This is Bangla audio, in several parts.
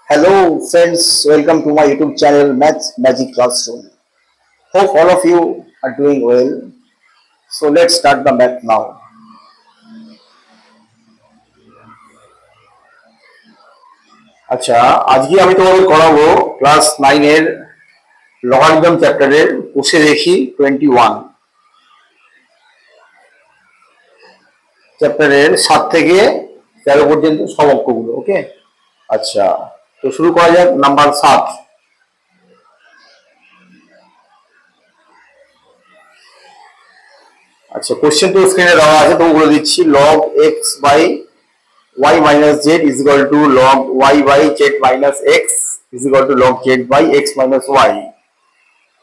Hello friends, welcome to my YouTube channel Maths Magic Classroom. Hope all of you are doing well. So let's start the math now. আচ্ছা, আজকে আমি তোমাদের করাবো ক্লাস 9 এর লগারিদম চ্যাপ্টারের কোষে দেখি 21 চ্যাপ্টারের 7 থেকে 13 পর্যন্ত সব অঙ্কগুলো। ওকে, আচ্ছা তো শুরু করা যাক নাম্বার 7। আচ্ছা, কোশ্চেন তো স্ক্রিনে দেওয়া আছে, তো বলে দিচ্ছি log x by y minus z is equal to log y by z minus x is equal to log z by x minus y।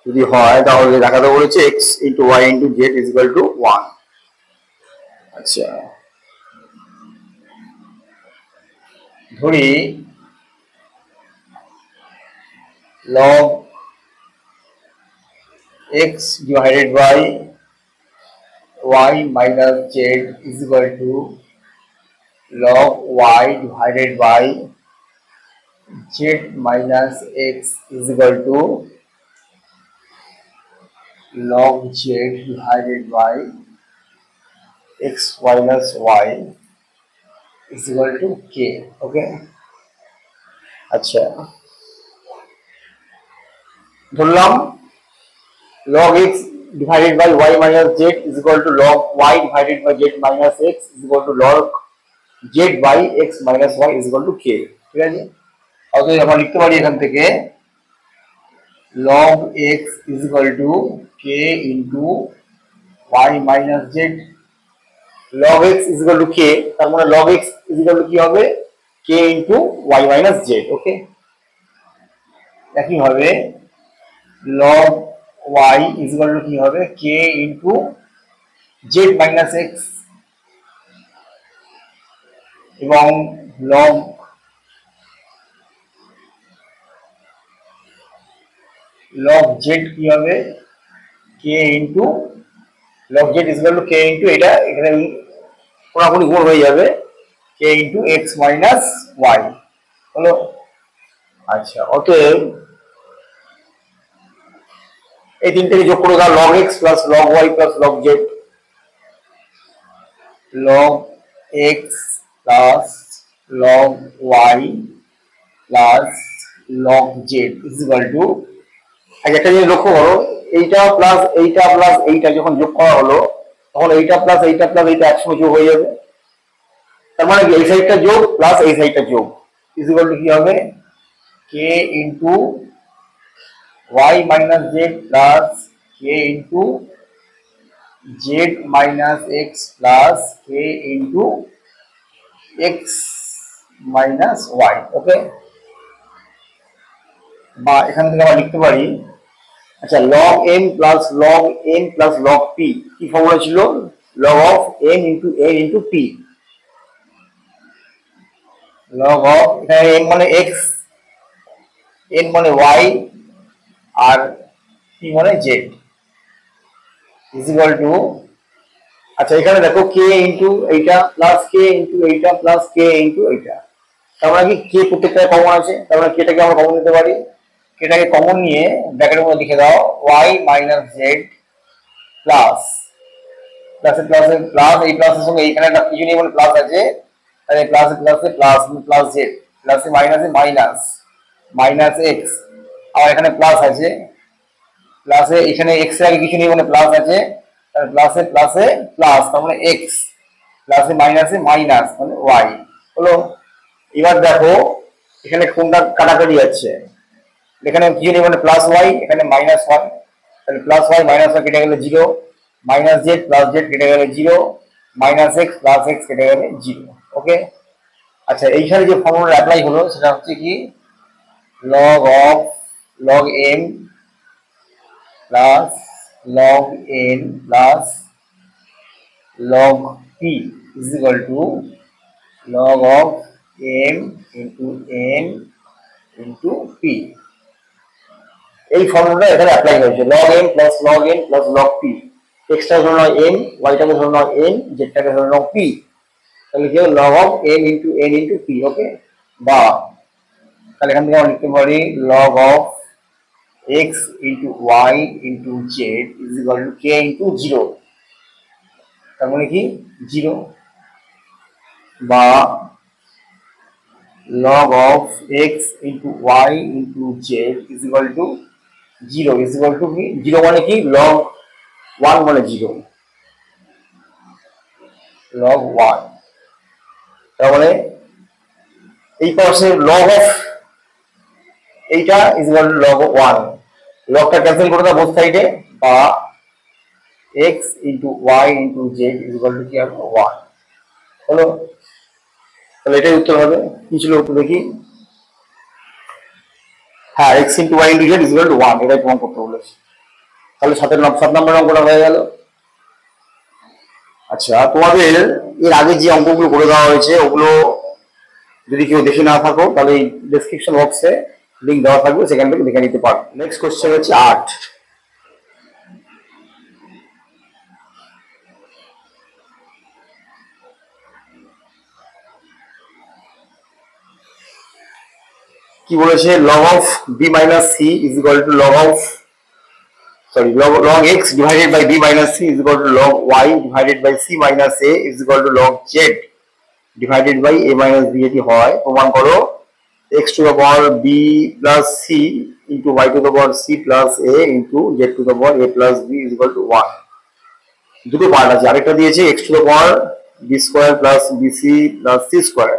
যদি হয় তাহলে দেখাতে বলেছে x into y into z is equal to 1। আচ্ছা, ধরি log x divided by y minus z is equal to log y divided by z minus x is equal to log z divided by x minus y is equal to k। ওকে, আচ্ছা ধরলাম log x divided by y minus z is equal to log y divided by z minus x is equal to log z by x minus y is equal to k। ঠিক আছে, অতএব আমরা লিখতে পারি এখান থেকে log x is equal to k into y minus z। log x is equal to k, তার মানে log x is equal to কি হবে k into y minus z। ওকে, একই ভাবে log y is equal to কি হবে k into z minus x এবং log z কি হবে k into log z is equal to k into এটা এখানে কোনাকুনি গুণ হয়ে যাবে k into x minus y হলো। আচ্ছা, অতএব এই তিনটাকে যোগ করে দাও log x plus log y plus log z। log x plus log y plus log z is equal to, একটা জিনিস লক্ষ্য করো, এইটা প্লাস এইটা যখন যোগ করা হলো তখন এইটা প্লাস এইটা একসঙ্গে যোগ হয়ে যাবে। তার মানে কি এই সাইডটা যোগ প্লাস এই সাইডটা যোগ is equal to কি হবে k into y minus z plus k into z minus x plus k into x minus y। ওকে, বা এখান থেকে আমরা লিখতে পারি, আচ্ছা log m plus log n plus log p কি ফর্মুলা ছিল log of m into n into p। log of এখানে m মানে x, n মানে y আর p মানে z is equal to, আচ্ছা এখানে দেখো k into এইটা প্লাস k into এইটা প্লাস k into এইটা, তার মানে কি k প্রত্যেকটা কমন আছে, তার মানে kটাকে আমরা কমন নিতে পারি। এটাকে কমন নিয়ে ব্র্যাকেটের মধ্যে লিখে দাও y minus z প্লাস প্লাসে প্লাসে প্লাস, এই প্লাসের সঙ্গে এইখানে একটা কিছু নেই মানে প্লাস আছে, তাহলে প্লাসে প্লাসে প্লাস প্লাস z প্লাসে মাইনাসে মাইনাস মাইনাস x, আর এখানে প্লাস আছে, প্লাসে এখানে x এর আগে কিছু নেই মানে প্লাস আছে, তাহলে প্লাসে প্লাসে প্লাস তার মানে x প্লাসে মাইনাসে মাইনাস মানে y হলো। এবার দেখো এখানে কোনটা কাটাকাটি যাচ্ছে, এখানে কি নেই মানে প্লাস y, এখানে মাইনাস 1, তাহলে প্লাস y মাইনাস 1 কেটে গেলে 0, মাইনাস z প্লাস z কেটে গেলে 0, মাইনাস x প্লাস x কেটে গেলে 0। ওকে, আচ্ছা এইখানে যে ফর্মুলা অ্যাপ্লাই হলো সেটা হচ্ছে কি log of log m plus log n plus log p is equal to log of m into n into p। এই ফর্মুলা এখানে অ্যাপ্লাই হয়েছে log m plus log n plus log p, x টাকে ধরে নাও m, y টাকে ধরে নাও n, z টাকে ধরে নাও p, তাহলে কি হবে log of m into n into p। ওকে, বা তাহলে এখান থেকে আমরা লিখতে পারি log of x into y into z is equal to k into 0, তার মানে কি 0, বা log of x into y into z is equal to 0 is equal to কি 0 মানে কি log 1 মানে 0, log 1, তার মানে এই পাশে log of এইটা is equal to log 1, লগটা cancel করে দাও বোথ সাইডে, বা x into y into z is equal to কি হবে 1 হলো। তাহলে এটাই উত্তর হবে। কি ছিল উত্তর দেখি, হ্যাঁ x into y into z is equal to 1, এটাই প্রমাণ করতে বলেছে। তাহলে 7 নম্বর অঙ্কটা হয়ে গেল। আচ্ছা, তোমাদের এর আগে যে অঙ্কগুলো করে দেওয়া হয়েছে ওগুলো যদি কেউ দেখে না থাকো তাহলে এই ডেসক্রিপশন বক্সে লিংক দেওয়া থাকবে, সেখান থেকে দেখে নিতে পারো। নেক্সট কোশ্চেন হচ্ছে 8। কি বলেছে, log of b minus c is equal to log x divided by b minus c is equal to log y divided by c minus a is equal to log z divided by a minus b এটি হয়। প্রমাণ করো x to the power b plus c into y to the power c plus a into z to the power a plus b is equal to 1। দুটো পার্ট আছে, আরেকটা দিয়েছে x to the power b square plus bc plus c square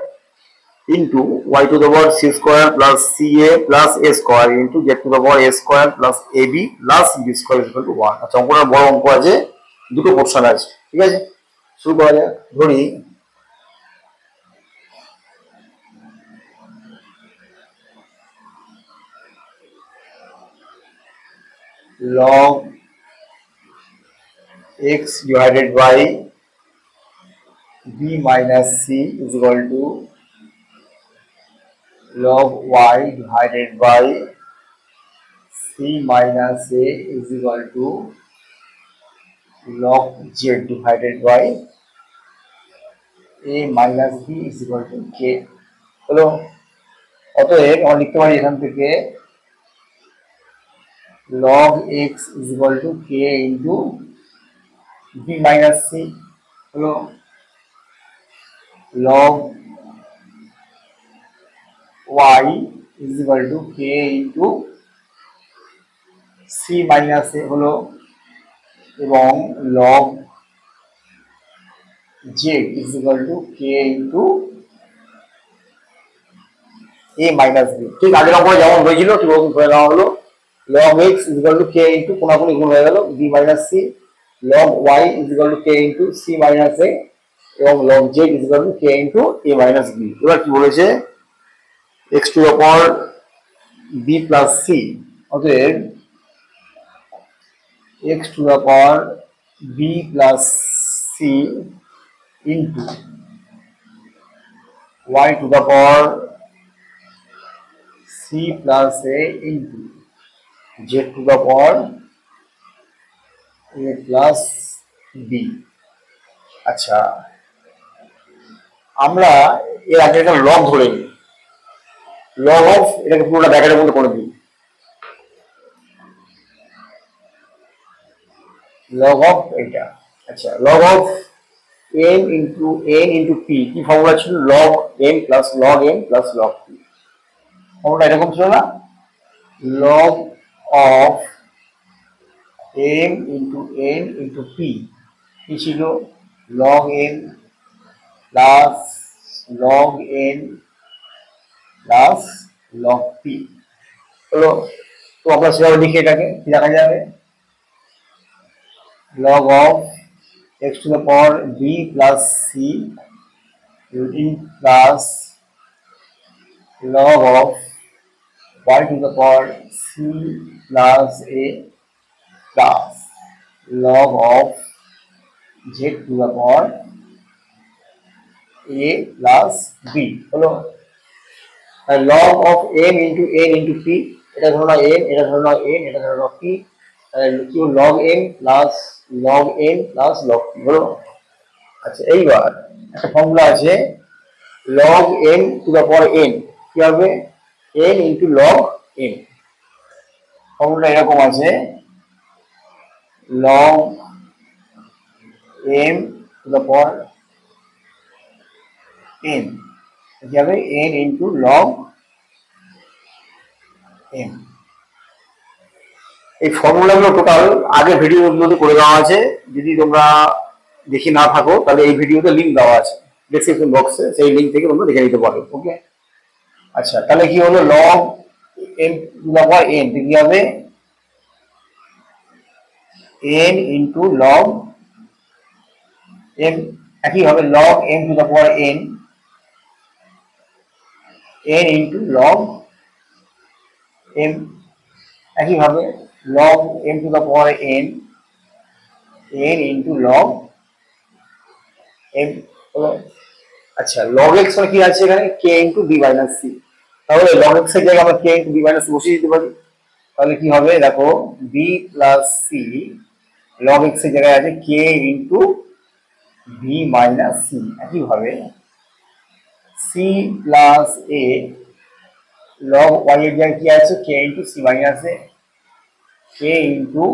into y to the power c square plus ca plus a square into z to the power a square plus ab plus b square is equal to 1। আচ্ছা, অঙ্কটা বড় অঙ্ক আছে, দুটো পোরশন আছে, ঠিক আছে, শুরু করা যাক। ধরি log x divided by b minus c is equal to log y divided by c minus a is equal to log z divided by a minus b is equal to k হলো। অতএব আমরা লিখতে পারি এখান থেকে log x is equal to k into b minus c হলো, log y is equal to k into c minus a হলো, এবং log z is equal to k into a minus b। ঠিক আগের অঙ্কে যেমন হয়েছিল ঠিক ওরকম করে নেওয়া হলো। log x is equal to k into কোনাকুনি গুণ হয়ে গেল b minus c, log y is equal to k into c minus a, এবং log z is equal to k into a minus b। এবার কি বলেছে, x to the power b plus c, অতএব x to the power b plus c into y to the power c plus a into z to the power a plus b। আচ্ছা, আমরা এর আগে একটা লগ ধরে নিই, লগ অফ এটাকে পুরোটা ব্র্যাকেটের মধ্যে করে দিই, লগ অফ এটা। আচ্ছা, log of n into p, কি ফর্মুলা ছিল, log m plus log n plus log p, formula এরকম ছিল না, log of m into n into p, কি ছিল, log m plus log n plus log p হলো। তো আমরা সেভাবে লিখে এটাকে কি লেখা যাবে, log of x to the power b plus c in plus log of y to the power c plus a plus log of z to the power a plus b হলো। log of m into n into p, এটা ধরো না n, এটা ধরো না n, এটা ধরো না p, কি log m plus log n plus log p হলো। আচ্ছা, এইবার একটা ফর্মুলা আছে log n to the power n, কি হবে n into log m। Formula এরকম আছে, log m two the power n, কি হবে n ইন্টু লগ m। এই ফর্মুলাগুলো টোটাল আগে ভিডিওগুলোতে করে দেওয়া আছে, যদি তোমরা দেখি না থাকো তাহলে এই ভিডিওতে লিঙ্ক দেওয়া আছে ডেসক্রিপশন বক্সে, সেই লিঙ্ক থেকে তোমরা দেখে নিতে পারো। ওকে, আচ্ছা তাহলে কি হলো log m two the power n, কি হবে n ইন্টু লগ m, একইভাবে log m two the power n, n into log m, একইভাবে log m two the power n, n into log m হলো। আচ্ছা log x মানে কি আছে এখানে k into b minus c, তাহলে log x এর জায়গায় আমরা k into b minus c বসিয়ে দিতে পারি। তাহলে কি হবে দেখো b plus c, log x এর জায়গায় আছে k into b minus c, একইভাবে c plus a, log y এর জায়গায় কি আছে k into c minus a, k into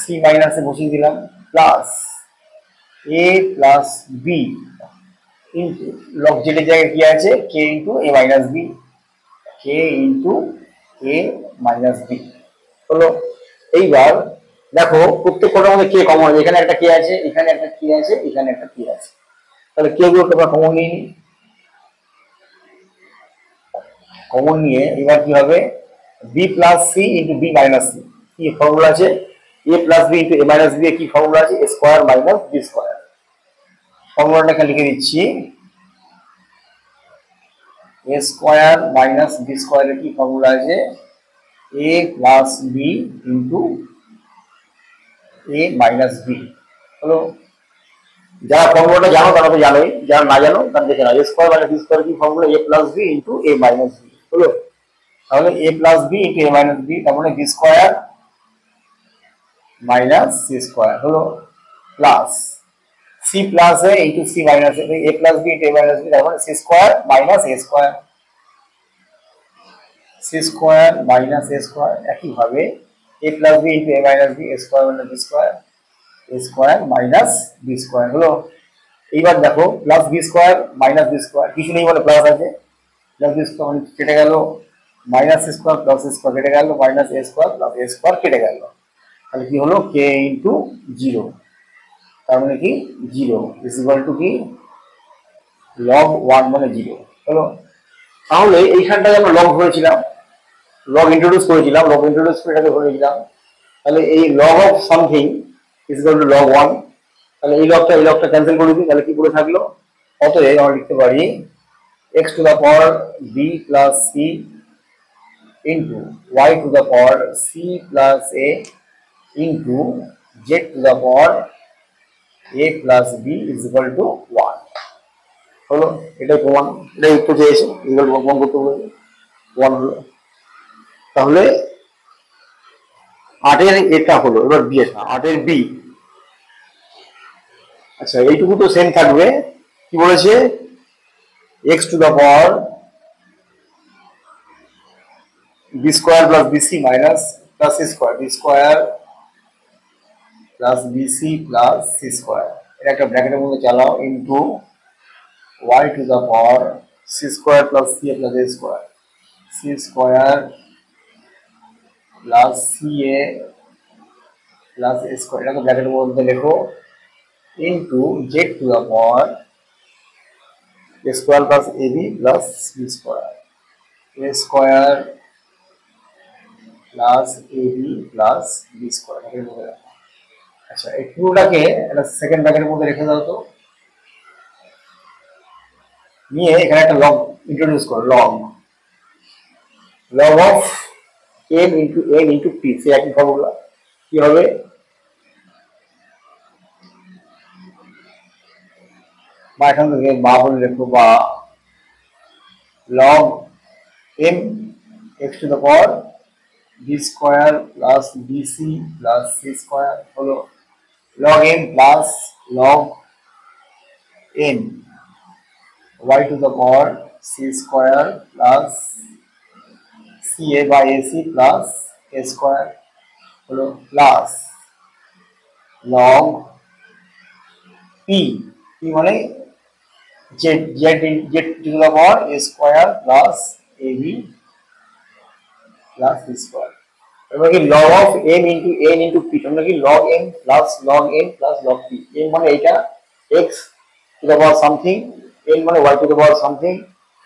c minus a বসিয়ে দিলাম, plus a plus b into log z এর জায়গায় কি আছে k into a minus b, k into a minus b হলো। এইবার দেখো প্রত্যেকটার মধ্যে কে কমন আছে, এখানে একটা কে আছে, এখানে একটা কে আছে, এখানে একটা কে আছে, তাহলে কে গুলোকে আমরা কমন নিয়ে নিই। কমন নিয়ে এবার কি হবে b plus c into b minus c, কি ফর্মুলা আছে a plus b into a minus b, কি ফর্মুলা আছে a square minus b square. ফর্মুলাটাকে লিখে দিচ্ছি, a স্কোয়ার মাইনাস b স্কোয়ারের কি ফর্মুলা আছে a plus b into a minus b হলো। যারা ফর্মুলাটা জানো তারা তো জানোই, যারা না জানো তারা দেখে নাও, a square minus b square কি formula a plus b into a minus b হলো। তাহলে a plus b into a minus b, তার মানে b square minus c square হলো, plus c plus a into c minus a plus b into a minus b, তার মানে c square minus a square, c square minus a square, একইভাবে a plus b into a minus b, a square minus b square, a square minus b square হলো। এইবার দেখো plus b square minus b square, কিছু নেই বলে প্লাস আছে, প্লাস b স্কোয়ার মানে কেটে গেল, মাইনাস স্কোয়ার প্লাস স্কোয়ার কেটে গেল, minus a square plus a square কেটে গেল, তাহলে কি হলো k ইন্টু জিরো, তার মানে কি জিরো ইজ ইকুয়াল টু কি লগ 1 মানে জিরো হলো। তাহলে এইখানটায় আমরা লগ ধরেছিলাম, লগ ইন্ট্রোডিউস করেছিলাম, লগ ইন্ট্রোডিউস করে এটাকে ধরে নিলাম, তাহলে এই log of something is equal to log 1, তাহলে এই লগটা ক্যান্সেল করে দিই, তাহলে কি করে থাকলো, অতএব আমরা লিখতে পারি x to the power b plus c into y to the power c plus a into z two the power a plus b is equal to 1 হলো। এটাই প্রমাণ, এটাই উত্তর চেয়েছে, ইকুয়াল প্রমাণ করতে হবে 1 হলো। তাহলে 8-এর এটা হলো, এবার বি এর 8-এর বি। আচ্ছা এইটুকু তো সেম থাকবে, কি বলেছে x to the power b square plus bc minus plus c square, b square plus bc plus c square, এটা একটা ব্র্যাকেটের মধ্যে চালাও, into y to the power c square plus c plus a square, c square plus ca plus a square, এটাকে ব্র্যাকেটের মধ্যে লেখো, into z two the power a square plus ab plus c square, a square plus ab plus b square. আচ্ছা এই পুরোটাকে একটা সেকেন্ড ব্র্যাকেটের মধ্যে রেখে দাও তো, নিয়ে এখানে একটা লগ ইন্ট্রোডিউস করো, log of n into n into p, সে একই ফর্মুলা, কি হবে বা এখান থেকে বা বলে লেখো, বা log m x to the power b square plus bc plus c square হলো, log m plus log n y to the power C square plus C A by AC plus A square হলো প্লাস লগ পি, পি মানে Z, Z Z to the power A square plus A B plus B square. এবার কি log of M into N into P, তোমরা কি log M plus log n plus log p. M মানে এইটা x to the power something, n মানে y to the power something,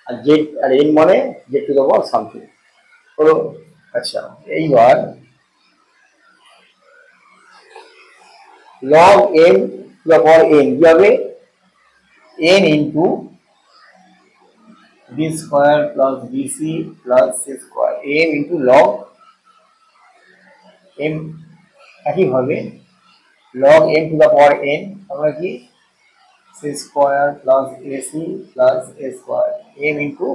আর জেড আর এন মানে z to the power something হলো। আচ্ছা এইবার log m to the power n কি হবে, n into b square plus bc plus c square, m into log m, একইভাবে log m to the power n আমরা কি c square plus ac plus a square m into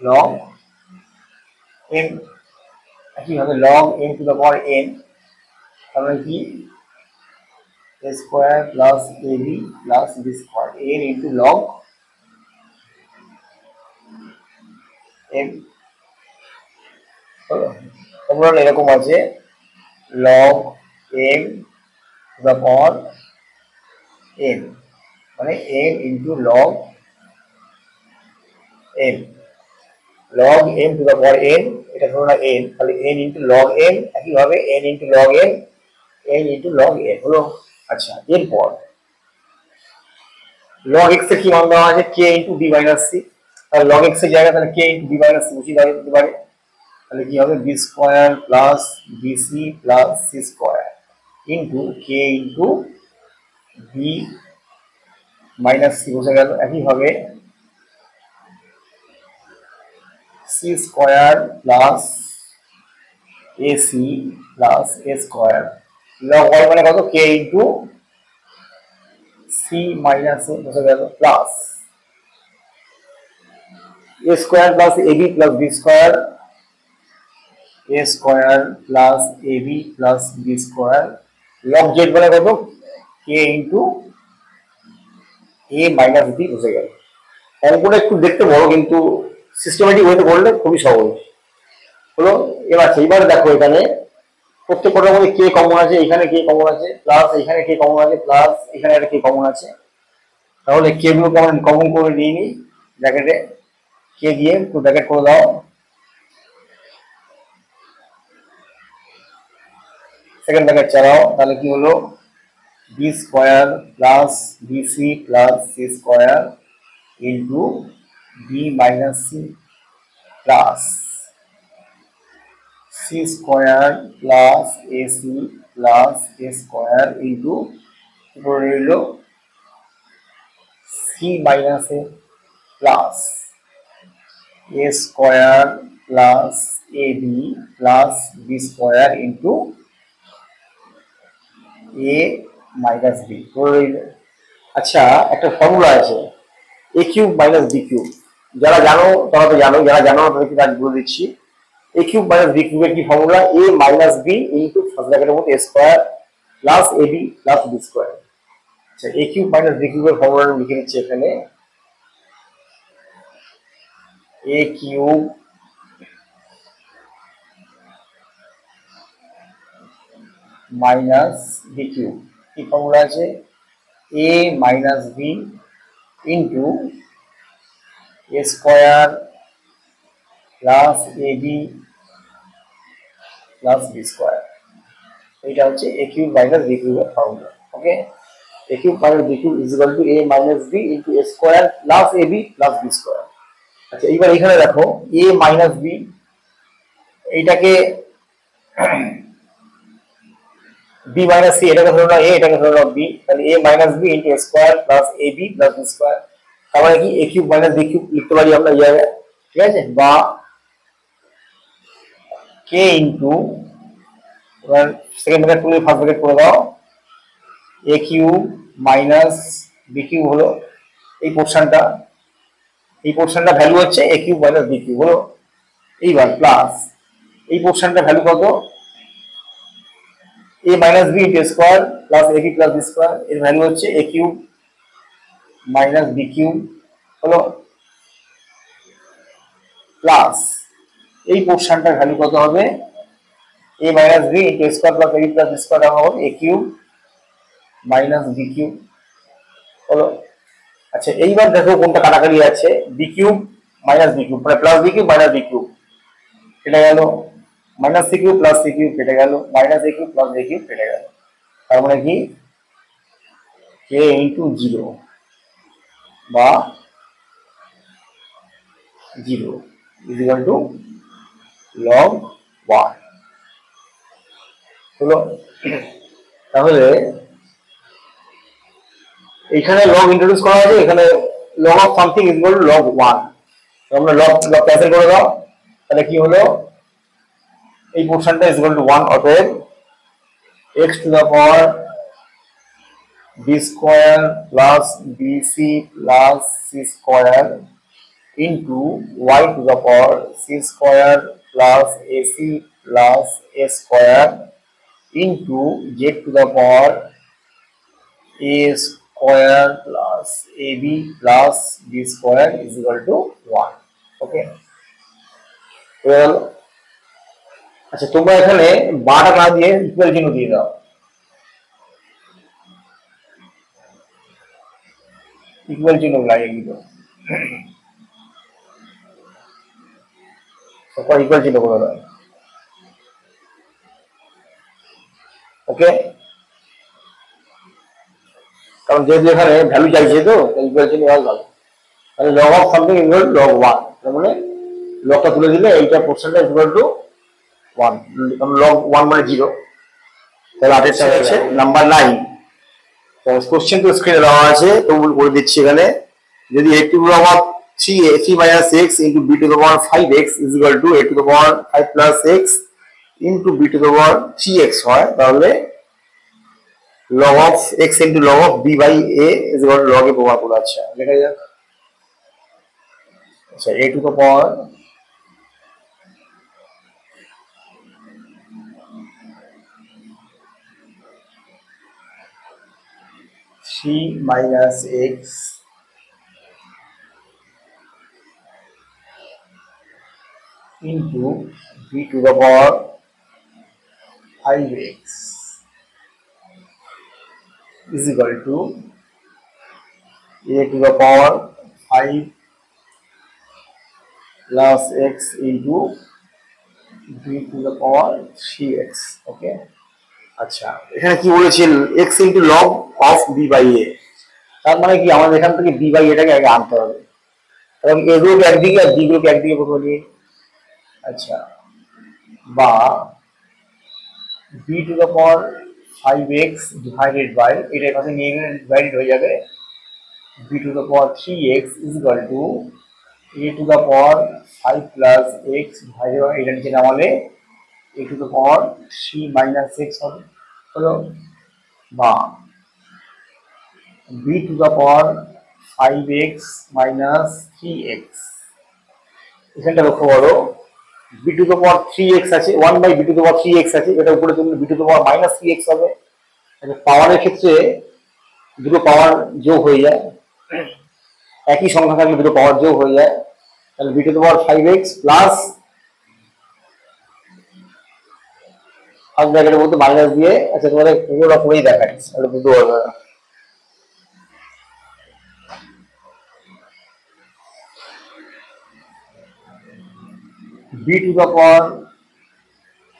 log m, একইভাবে log m to the power n আমরা কি a square plus ab plus b square n into log m। তোমরা এরকম আছে log m to the power n মানে n into log m, log m to the power n এটা ধরো না n, তাহলে n ইনটু log m, একইভাবে n into log n, n into log n হলো। আচ্ছা এরপর log x এর কি মান দেওয়া আছে k into b minus c, তাহলে log x এর জায়গায় তাহলে k into b minus c বসিয়ে দেওয়া যেতে পারে, তাহলে কি হবে b square plus bc plus c square into k into b minus c বসে গেল, একইভাবে c square plus ac plus a square log y মানে কত k into c minus a বসে গেল plus a square plus ab plus b square, a square plus ab plus b square log z মানে কত k into a minus b বসে গেল। অঙ্কটা একটু দেখতে বড় কিন্তু সিস্টেমেটিক ওয়েতে করলে খুবই সহজ হলো। এবার দেখো এখানে প্রত্যেকটার মধ্যে কে কমন আছে, এখানে কে কমন আছে প্লাস এখানে কে কমন আছে প্লাস এখানে একটা কে কমন আছে, তাহলে কে গুলো কমন করে নিয়ে নি ব্র্যাকেটে কে দিয়ে একটু ব্র্যাকেট করে দাও, সেকেন্ড ব্র্যাকেট চালাও, তাহলে কি হলো b square plus bc plus c square into b minus c plus c square plus ac plus এ স্কোয়ার ইন্টু উপরে রইল c minus a plus A square plus A B plus B square into a minus b রইল। আচ্ছা একটা ফর্মুলা আছে a cube minus B cube, যারা জানো তারা তো জানো, যারা জানো না তাদেরকে আজ বলে দিচ্ছি। এ কিউব মাইনাস বি কিউবের কি ফর্মুলা, এ মাইনাস বি ইন্টু ফার্স্ট ব্র্যাকেটের মধ্যে এ square plus A B plus B square. আচ্ছা এ কিউব মাইনাস বি কিউবের ফর্মুলা লিখে নিচ্ছি এখানে, এ কিউব মাইনাস বি কিউব কি ফর্মুলা আছে, এ minus B into A square plus A B plus B square, এটা হচ্ছে এ কিউব মাইনাস বি কিউবের formula. Okay, a cube minus b cube is equal to a minus b into a square plus ab plus b square। আচ্ছা এইবার এখানে দেখো a minus b, এইটাকে b minus c, এটাকে ধরো না a, এটাকে ধরো না b, তাহলে a minus b into a square plus ab plus b square, তাহলে কি a cube minus b cube লিখতে পারি আমরা এই জায়গায়, ঠিক আছে, বা k into এবার সেকেন্ড ব্র্যাকেট খুলে ফার্স্ট ব্র্যাকেট করে দাও, a cube minus B cube হলো এই পোর্শনটা ভ্যালু হচ্ছে a cube minus B cube হলো। এইবার প্লাস এই পোর্শনটা ভ্যালু কত, a minus B into square plus a B plus B square, এর ভ্যালু হচ্ছে a cube minus B cube হলো। প্লাস এই পোর্শনটার ভ্যালু কত হবে, a minus b into a square plus ab plus b square হবে a cube minus b cube হলো। আচ্ছা এইবার দেখো কোনটা কাটাকাটি আছে, b cube minus b cube মানে plus b cube minus b cube কেটে গেল, minus c cube plus c cube কেটে গেল, minus a cube plus a cube কেটে গেল, তার মানে কি k ইন্টু 0 বা 0 ইজ ইকুয়াল টু log 1 হলো। তাহলে এখানে log ইন্ট্রোডিউস করা হয়েছে, এখানে log of something is equal two log 1, তোমরা log ক্যান্সেল করে দাও, তাহলে কি হলো এই পোর্শনটা ইজ ইকুয়াল টু 1, অতএব x to the power b square plus bc plus c square into y to the power c square plus ac plus a square into z to the power a square plus ab plus b square is equal to 1। Okay, well আচ্ছা তোমরা এখানে বারটা না দিয়ে ইকুয়াল চিহ্ন দিয়ে দাও, ইকুয়াল চিহ্ন লাগিয়ে দিল, তারপর ইকুয়াল চিহ্ন করে দাও। ওকে, কারণ যেহেতু এখানে ভ্যালু চাইছে তো ইকুয়াল চিহ্ন ভালো, তাহলে log of something equal to log 1, তার মানে লগটা তুলে দিলে এইটা পোর্শনটা ইকুয়াল টু 1, লগ 1 মানে 0, তাহলে আটেরটা হচ্ছে নাম্বার 9। তো কোশ্চেন তো স্ক্রিনে দেওয়া আছে, তো বলে দিচ্ছি এখানে, যদি a two the power 3 minus x into b to the power 5x is equal to a to the power 5 plus x into b to the power 3x হয়, তাহলে log of x into log of b by a is equal to log a প্রমাণ করা আছে। লেখা যাক, আচ্ছা a to the power 3 minus x into b to the power 5x is equal to a to the power 5 plus x into b to the power 3x। ওকে, আচ্ছা এখানে কি বলেছে x into log of b by a, তার মানে কি আমাদের এখান থেকে b by a টাকে আগে আনতে হবে, এবং a গুলোকে একদিকে আর b গুলোকে একদিকে প্রথমে, আচ্ছা বা b to the power 5x divided by এটা এখানে নিয়ে গেলে ডিভাইডেড হয়ে যাবে b to the power 3x is equal to a to the power 5 plus x divided by এটা নিচে নামালে a to the power 3 minus x হবে হলো, বা b to the power 5x minus 3x, এখানটা লক্ষ্য করো b to the power 3x আছে, 1 by b to the power 3x আছে, এটা উপরে তুললে b to the power minus 3x হবে। পাওয়ারের ক্ষেত্রে দুটো পাওয়ার যোগ হয়ে যায়, একই সংখ্যা থাকলে দুটো পাওয়ার যোগ হয়ে যায়, তাহলে b to the power 5x plus first ব্র্যাকেটের মধ্যে মাইনাস দিয়ে, আচ্ছা তোমাদের পুরোটা পুরোই দেখাই তাহলে বুঝতে পারবে না। b to the power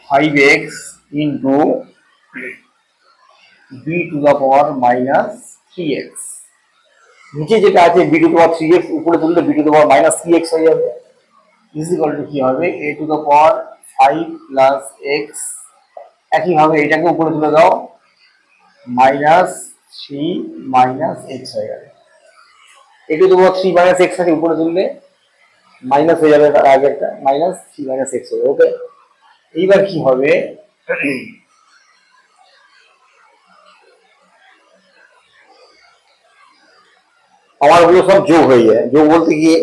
5x into b to the power minus 3x, নিচে যেটা আছে b to the power 3x উপরে তুললে b to the power minus 3x হয়ে যাবে, ইজ ইকুয়াল টু কি হবে a to the power 5 plus x, একইভাবে এটাকে উপরে তুলে দাও minus 3 minus x হয়ে যাবে, a to the power 3 minus x আছে উপরে তুললে মাইনাস হয়ে যাবে, তার আগে একটা মাইনাস 3 minus x হবে। ওকে, এইবার কি হবে পাওয়ারগুলো সব যোগ হয়ে যায়, যোগ বলতে গিয়ে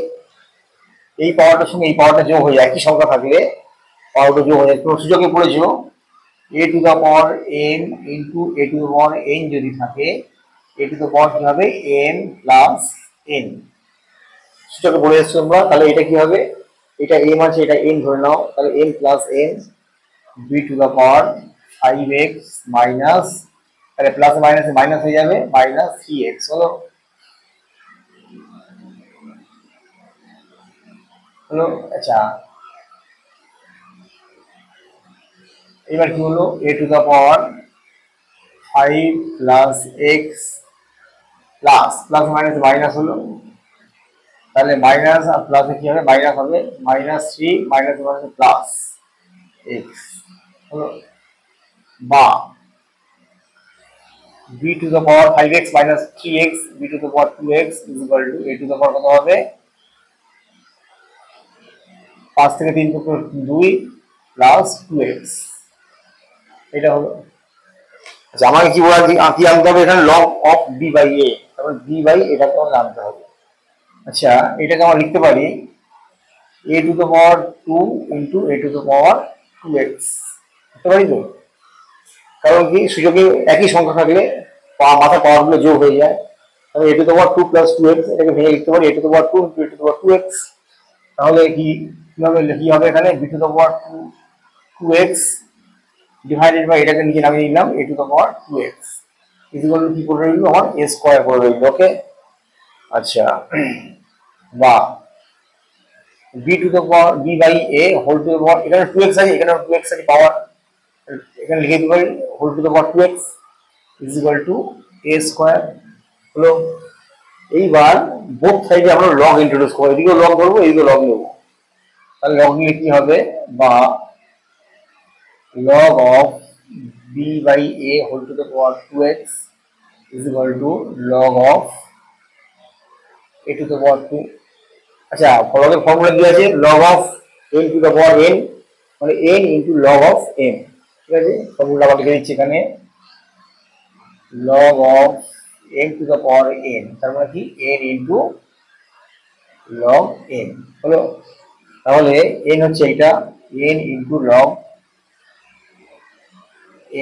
এই পাওয়ারটার সঙ্গে এই পাওয়ারটা যোগ হয়ে যায়, একই সংখ্যা থাকলে পাওয়ারটা যোগ হয়ে যায়। তোমরা সূচকে পড়েছো a to the power n into a to the power n যদি থাকে a to the power কি হবে n plus n, সূচকে পড়ে এসছো তোমরা, তাহলে এটা কি হবে এটা m আছে, এটা n ধরে নাও, তাহলে m plus n b to the power 5x minus, তাহলে প্লাস মাইনাস মাইনাস হয়ে যাবে, মাইনাস 3x হলো। হলো আচ্ছা, এবার কি হলো, a to the power 5 plus x plus plus minus minus হলো, তাহলে মাইনাস আর প্লাসে কি হবে, মাইনাস হবে, minus 3 minus minus plus x হলো, বা b to the power 5x minus 3x b to the power 2x is equal to a to the পাওয়ার কত হবে, 5 থেকে 3 টুকরো 2 প্লাস 2x, এটা হলো। আচ্ছা, আমাকে কি বলা, কি আনতে হবে এখানে, log of b by a, তারপর b বাই এটাকে আমাকে আনতে হবে। আচ্ছা, এটাকে আমরা লিখতে পারি a to the power 2 into a to the power 2x, লিখতে পারি তো, কারণ কি সূচকে একই সংখ্যা থাকলে মাথা পাওয়ার গুলো যোগ হয়ে যায়, তাহলে a to the power 2 plus 2x, এটাকে ভেঙে লিখতে পারি a to the power 2 into a to the power 2x, তাহলে কি হবে এখানে b to the power 2x divided by এটাকে নিচে নামিয়ে নিলাম a to the power 2x is equal to কি করে রইল, আমার a স্কয়ার করে রইল। ওকে, আচ্ছা, বা b to the power b by a whole to the power, এখানে 2x আছে, এখানে 2x আছে পাওয়ার, এখানে লিখে দিতে পারি whole to the power 2x is equal to a square হলো। এইবার বোথ সাইডে আমরা লগ ইন্ট্রোডিউস করবো, এদিকেও লগ করবো, এদিকেও লগ নেবো, তাহলে লগ নিলে কি হবে, বা log of b by a whole to the power 2x is equal to log of a to the power 2। আচ্ছা, লগের ফর্মুলা কি আছে, log of n to the power n, মানে n into log of m, ঠিক আছে, ফর্মুলা আমরা লিখে দিচ্ছি এখানে, log of n to the power n, তার মানে কি n into log m হলো। তাহলে n হচ্ছে এটা, n into log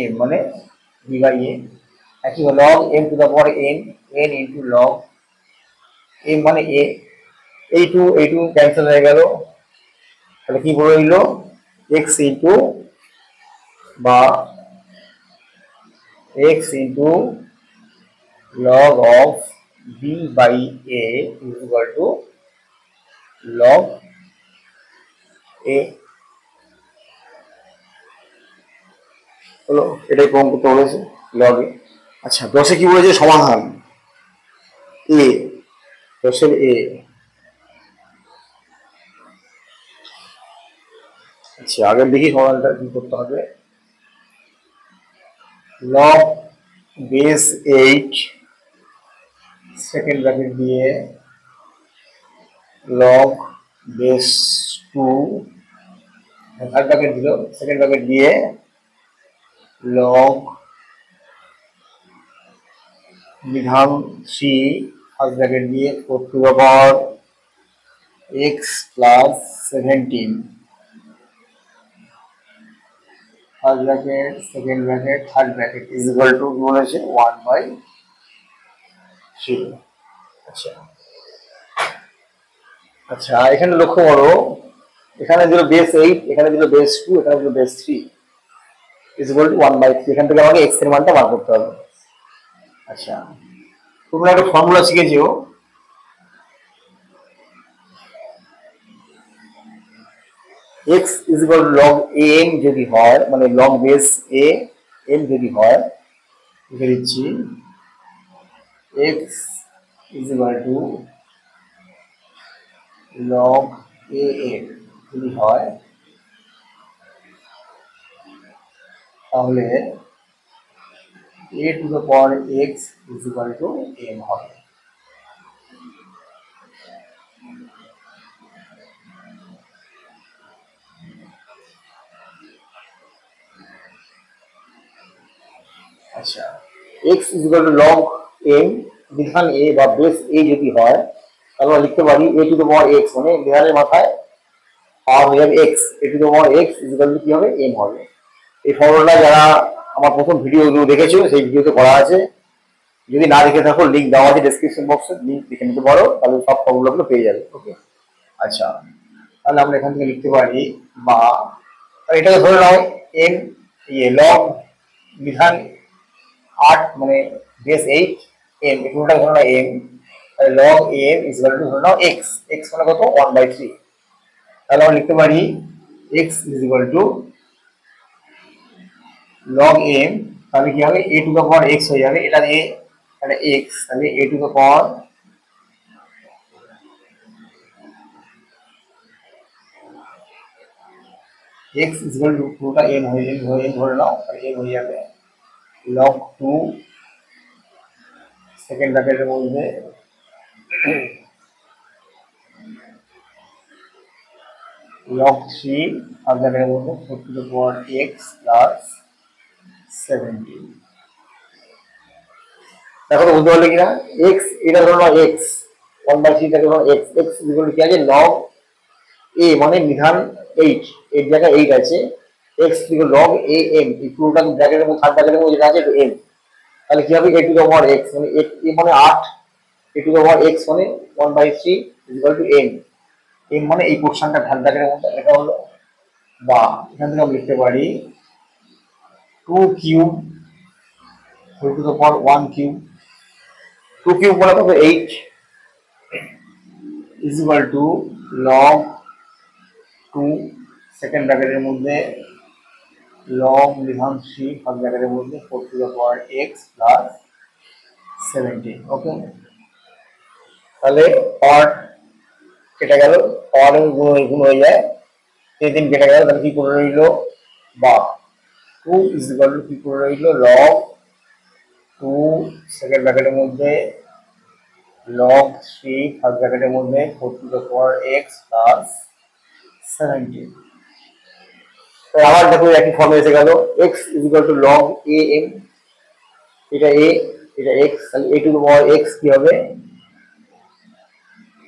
m মানে b by a, একই হলো log m to the power n, n into log m মানে a, এই টু ক্যান্সেল হয়ে গেল, তাহলে কি বলে রইল x into বা x into log of b by a is equal to log a হলো, এটাই প্রমাণ করতে বলেছে লগ এ। আচ্ছা, 10 কি বলেছে, সমাধান a, 10 a। আচ্ছা, আগে দেখি সমাধানটা কি করতে হবে, লগ বেস 8 সেকেন্ড ব্র্যাকেট দিয়ে লগ বেস 2 থার্ড ব্র্যাকেট দিল, সেকেন্ড ব্র্যাকেট দিয়ে log বিধান 3 ফার্স্ট ব্র্যাকেট দিয়ে 4 to the power x plus 17 first bracket second bracket third bracket is equal to কি বলেছে 1/3। আচ্ছা, আচ্ছা, এখানে লক্ষ্য করো, এখানে দিল বেস 8, এখানে দিল বেস 2, এখানে দিল বেস 3 ইজ ইকুয়াল টু 1/3, এখান থেকে আমাকে x এর মানটা বার করতে হবে। আচ্ছা, তোমরা একটা ফর্মুলা শিখেছো, x is equal to log n যদি হয়, মানে লগ বেস a n যদি হয়, লিখে দিচ্ছি x is equal to log a n যদি হয়, তাহলে a to the power x is equal two m হবে। আচ্ছা, x is equal to log m বিধান a বা বেস a যদি হয়, তাহলে আমরা লিখতে পারি a to the power x, মানে বিধানের মাথায় পাওয়ার হয়ে যাবে x, a to the power x is equal to কি হবে, m হবে। এই ফর্মুলাটা যারা আমার প্রথম ভিডিওগুলো দেখেছো সেই ভিডিওতে করা আছে, যদি না দেখে থাকো লিঙ্ক দেওয়া আছে ডেসক্রিপশন বক্সে, লিঙ্ক দেখে নিতে পারো, তাহলে সব ফর্মুলাগুলো পেয়ে যাবে। ওকে, আচ্ছা, তাহলে আমরা এখান থেকে লিখতে পারি, বা এটাকে ধরে নাও এম লগ বিধান 8 মানে বেস 8 এম, পুরোটা ধরে নাও m, log m is equal to ধরে নাও এক্স, এক্স মানে কত 1/3। তাহলে আমরা লিখতে পারি x is equal to log m, তাহলে কি হবে a to the power x হয়ে যাবে, এটা এ তাহলে এক্স, তাহলে a to the power x is equal to পুরোটা এম হয়ে যাবে, ধরে নাও তাহলে এম হয়ে যাবে লগ 2 সেকেন্ড ব্র্যাকেটের মধ্যে log 3 আর ব্র্যাকেটের মধ্যে 4 to the power x plus 17। দেখো তো বুঝতে পারলে কিনা, x এটা ধরো না x 1/3 টাকে ধরো x, x ইকুয়াল টু কি আছে log a মানে বিধান 8, এর জায়গায় 8 আছে, x equal log a m, এই পুরোটা ব্র্যাকেটের মধ্যে থার্ড ব্র্যাকেটের মধ্যে যেটা আছে এটা m, তাহলে কি হবে a to the power x মানে a মানে 8, a to the power x মানে 1/3 ইকুয়াল টু m, m মানে এই পোরশনটা থার্ড ব্র্যাকেটের মধ্যে এটা হলো, বা এখান থেকে আমরা লিখতে পারি 2 cube whole to the power 1 cube, 2 cube মানে কত 8 is equal to log 2 second ব্র্যাকেটের মধ্যে লগ বিধান 3 ফার্স্ট ব্র্যাকেটের মধ্যে 4 to the power x plus 17। Okay, তাহলে পাওয়ার কেটে গেল, পাওয়ার গুণ হয়ে যায়, 3 কেটে গেল, তাহলে কি করে রইল, বা 2 ইজ ইকুয়াল টু কি করে রইল লগ 2 সেকেন্ড ব্র্যাকেটের মধ্যে log 3 ফার্স্ট ব্র্যাকেটের মধ্যে 4 to the power x plus 17। তো আবার দেখো একই ফর্মে এসে গেল, x is equal two log a m, এটা a এটা x, তাহলে a to the power x কি হবে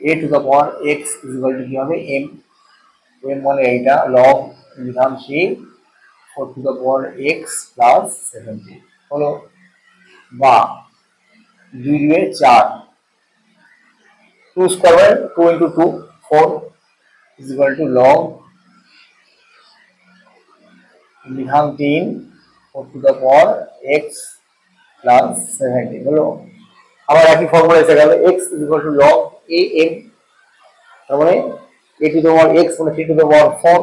a to the power x is equal to কি হবে m, m মানে এইটা log বিধান 3 4 to the power x plus 17 হলো, বা 2 2 4, 2 square 2 into 2 4 is equal to log বিধান 3 4 to the power x plus 17 হলো। আবার একই ফর্মুলা এসে গেল, x is equal to log a m, তার মানে a to the power x মানে 3 to the power 4,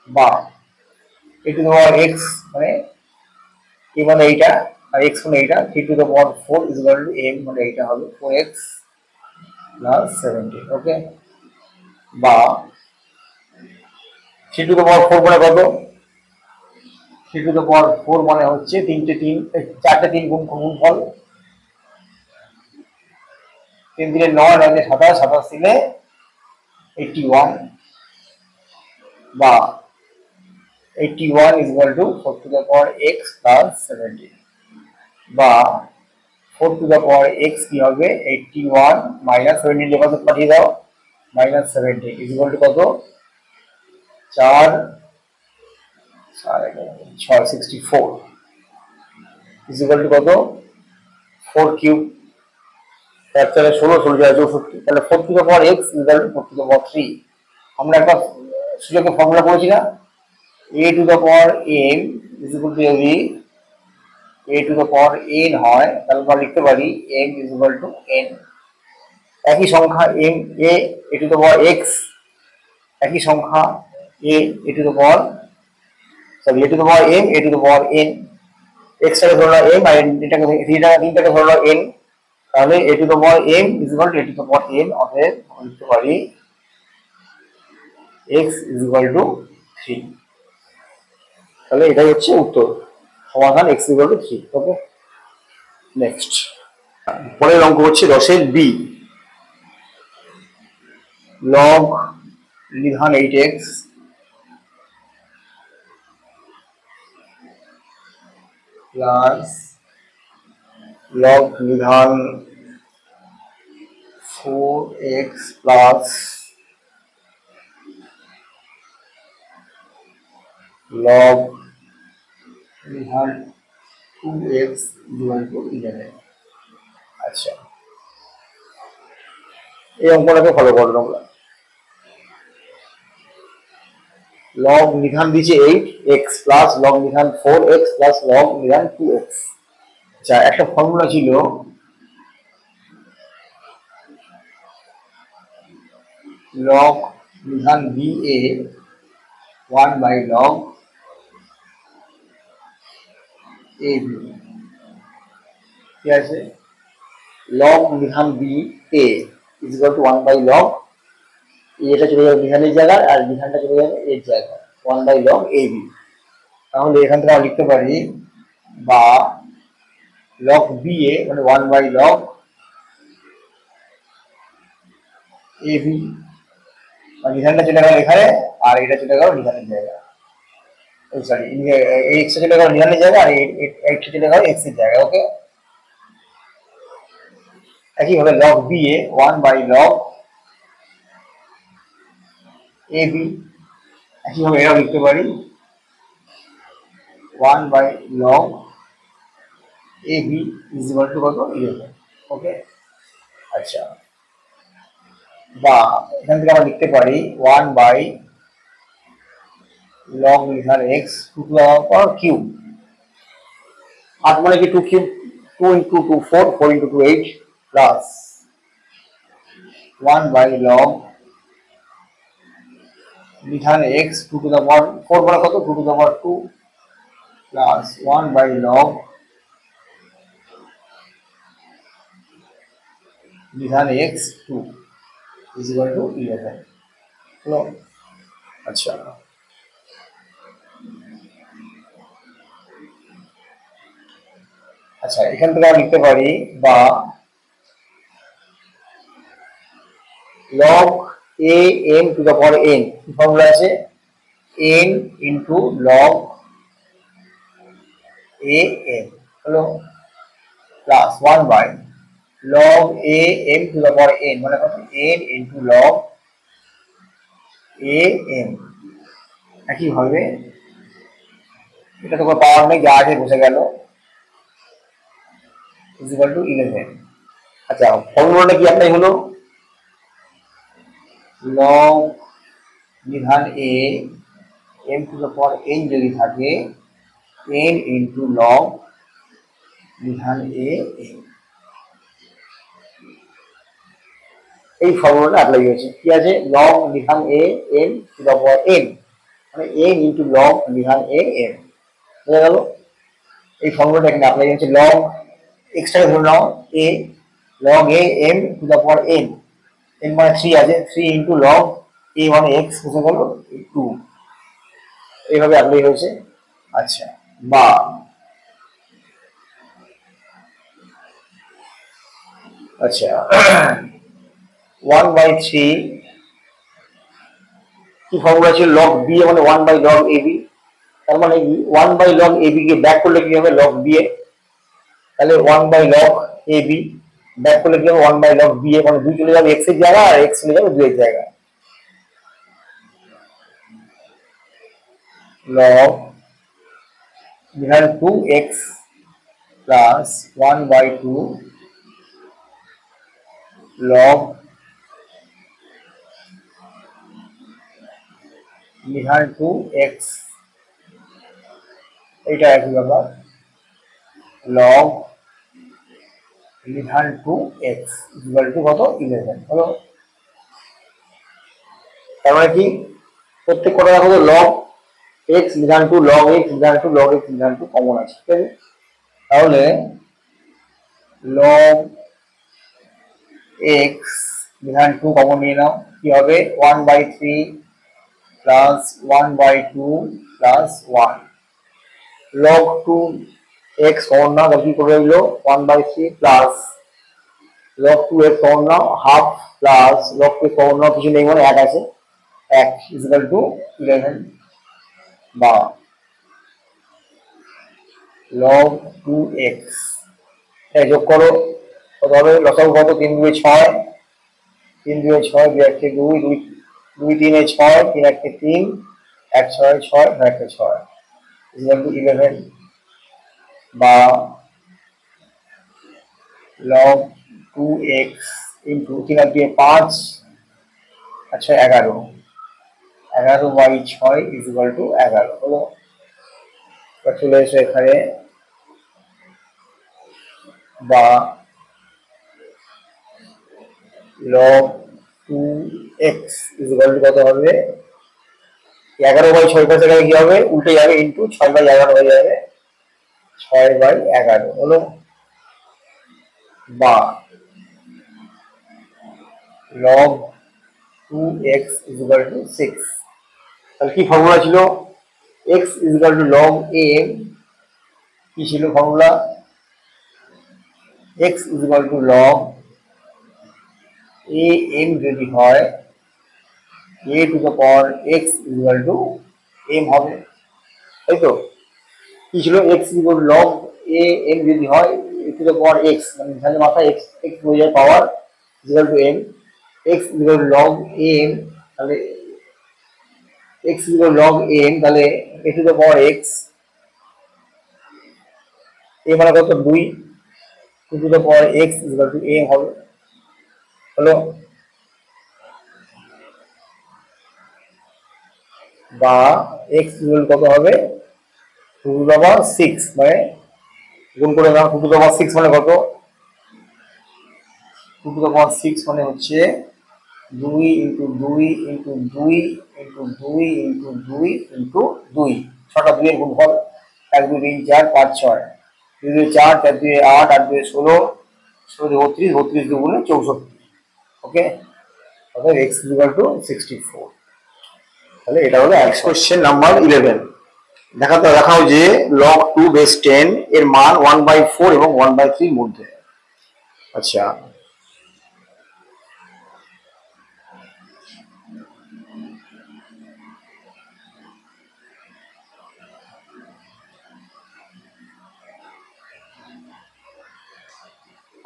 বা a to the power x মানে a মানে এইটা আর x মানে এইটা, 3 to the power 4 is equal to m মানে এইটা হবে 4x plus 17। ওকে, বা 3 to the power 4 মানে কত, 3 to the power 4 মানে হচ্ছে 4টে 3 গুণফল, 3 দিলে 9 9 27, 27 দিলে 81, বা 81 is equal to 4 to the power x plus 17, বা 4 to the power x কি হবে 81 minus 17 লেখা পাঠিয়ে দাও, minus 17 is equal to কত 4 6 64 is equal to কত 4 কিউব, তাহলে 16 16 যায় 64, তাহলে 4 to the power x is equal to 4 to the power 3। আমরা একটা সুযোগে ফর্মুলা করেছি না, a to the power m is equal to যদি a to the power n হয় তাহলে আমরা লিখতে পারি m is equal to n, একই সংখ্যা m a to the power x, একই সংখ্যা a to the power a to the power m a to the power n, x টাকে ধরলাম m আর এটাকে 3টাকে ধরলাম n, তাহলে a to the power m is equal to a to the power n, অতএব লিখতে পারি x is equal to 3। তাহলে এটাই হচ্ছে উত্তর, সমাধান x is equal to 3। Okay, next পরের অঙ্ক হচ্ছে 10 b, log বিধান 8x প্লাস log বিধান 4x প্লাস log বিধান 2x equal to 11। আচ্ছা, এই অঙ্কটাকে ফলো করো তোমরা। লগ নিধান দিয়েছে 8x প্লাস লগ নিধান 4x প্লাস লগ নিধান 2x। আচ্ছা, একটা ফর্মুলা ছিল লগ নিধান BA 1/log AB, ঠিক আছে? লগ নিধান BA is equal to 1/log, এটা চলে যাবে নিধানের জায়গায় আর নিধানটা চলে যাবে এর জায়গায়, 1/log AB। তাহলে এখান থেকে আমরা লিখতে পারি বা log BA মানে 1/log AB, নিধানটা চলে গেল এখানে আর এটা চলে গেল নিধানের জায়গায়, সরি এক্স চলে গেল নিধানের জায়গায় আর এইটা চলে গেল এক্স এর জায়গায়। ওকে, একইভাবে log BA 1/log AB, একইভাবে এটাও লিখতে পারি 1/log AB is equal two কত 11। ওকে, আচ্ছা, বা এখান থেকে আমরা লিখতে পারি 1/log নিধান x to to power power cube. 8 মানে কি 2 কিউব, 2 into 2 4, 4 into 2 8 প্লাস 1/log নিধান x to to the power 4 মানে কত 2 to the power 2 plus 1/log নিধান x 2 is equal to 11। হলো? আচ্ছা, আচ্ছা, এখান থেকে আমরা লিখতে পারি বা log a n to the power n, কি ফর্মুলা আছে n into log a n, হলো? Plus 1/log a m to the power n মানে কত n into log a m। একইভাবে এটা তো কোনো পাওয়ার নেই, যা আছে বসে গেল, is equal to 11। আচ্ছা, ফর্মুলাটা কি আপনার হলো log Nidhan a m to the power n যদি থাকে n into log Nidhan a m, এই ফর্মুলাটা অ্যাপ্লাই হয়েছে। কি আছে log Nidhan a m to the power n মানে n into log Nidhan a m, বুঝা গেল? এই ফর্মুলাটা এখানে অ্যাপ্লাই হয়েছে। log x টাকে ধরে নাও a, log a m to the power n, n মানে 3 আছে, 3 into log a মানে x বুঝে গেল 2, এইভাবে অ্যাপ্লাই হয়েছে। আচ্ছা, বা আচ্ছা 1/3 কি ফর্মুলা ছিল log b মানে 1/log ab, তার মানে কি 1/log ab কে ব্যাক করলে কি হবে log ba, তাহলে 1/log ab ব্যাক করলে কি হবে 1/log ba, মানে 2 চলে যাবে x এর জায়গায় আর x চলে যাবে 2 এর জায়গায়। log নিধান 2x প্লাস 1/2 log নিধান 2x, এটা একই ব্যাপার log Nidhan 2x equal to কত 11, হলো? তার মানে কি প্রত্যেক কটা দেখো log x নিধান 2 log x নিধান 2 log x নিধান 2 কমন আছে, ঠিক আছে? তাহলে log x নিধান 2 কমন নিয়ে নাও, কি হবে 1/3 plus 1/2 plus 1 log 2x common নাও, তাহলে কি করে রইলো 1/3 প্লাস log 2x কমন নাও হাফ প্লাস log 2 কমন নাও কিছু নেই মানে 1 আছে, 1 is equal to 11। বা log 2x যোগ করো কত হবে, লসাগু কত 3 2 6, 3 2 6, 2 1 2 2 2 3 6, 3 1 3, 1 6 6, 1 6 is equal to 11। বা log 2x into 3 আর 2 5, আচ্ছা 11, 11/6 ইকুয়াল টু 11 হলো। চলে এসে এখানে বা log 2x ইকুয়াল টু কত হবে, 11/6 পাশে কি হবে, উল্টে যাবে, ইন্টু 6/11 হয়ে যাবে, 6/11 হলো। বা log 2x ইকুয়াল টু 6। তাহলে কি ফর্মুলা ছিল, x equal to log m, কি ছিল formula, x equal to log am যদি হয় a to the power x equal to m হবে, তাই তো। কি ছিল, x equal to log am যদি হয় a to the power x, মানে এখানে মাথায় x x হয়ে যায় পাওয়ার equal to m, x equal to log am, তাহলে x ইকুয়াল log am, তাহলে a to the power x, a মানে কত 2, 2 two the power x equal to am হবে, হলো। বা x ইকুয়াল কত হবে, 2 টু দ্য পাওয়ার 6, মানে গুণ করে দাও, 2 টু দ্য পাওয়ার 6 মানে কত, 2 টু দ্য পাওয়ার 6 মানে হচ্ছে 2 into 2 into 2 into 2 into 2 into 2, 6টা 2 এর গুণফল, 1 2 3 4 5 6, 2 2 4, 4 2 8, 8 2 16, 16 32, 32 দুগুণে 64, ওকে। অর্থাৎ x ইকুয়াল টু 64। তাহলে এটা হলো কোশ্চেন নাম্বার 11। দেখাও যে log 2 বেস 10 এর মান 1/4 এবং 1/3 মধ্যে। আচ্ছা,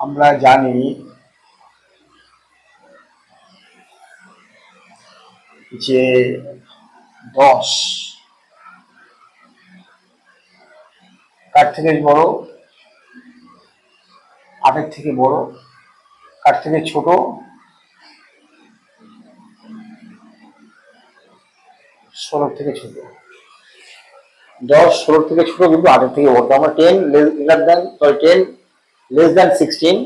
আমরা জানি যে 10 কার থেকে বড়, 8 থেকে বড়, কার থেকে ছোট, 16 থেকে ছোট। 10 16 থেকে ছোট, কিন্তু 8 থেকে বড়। আমরা 10 লেস দ্যান 16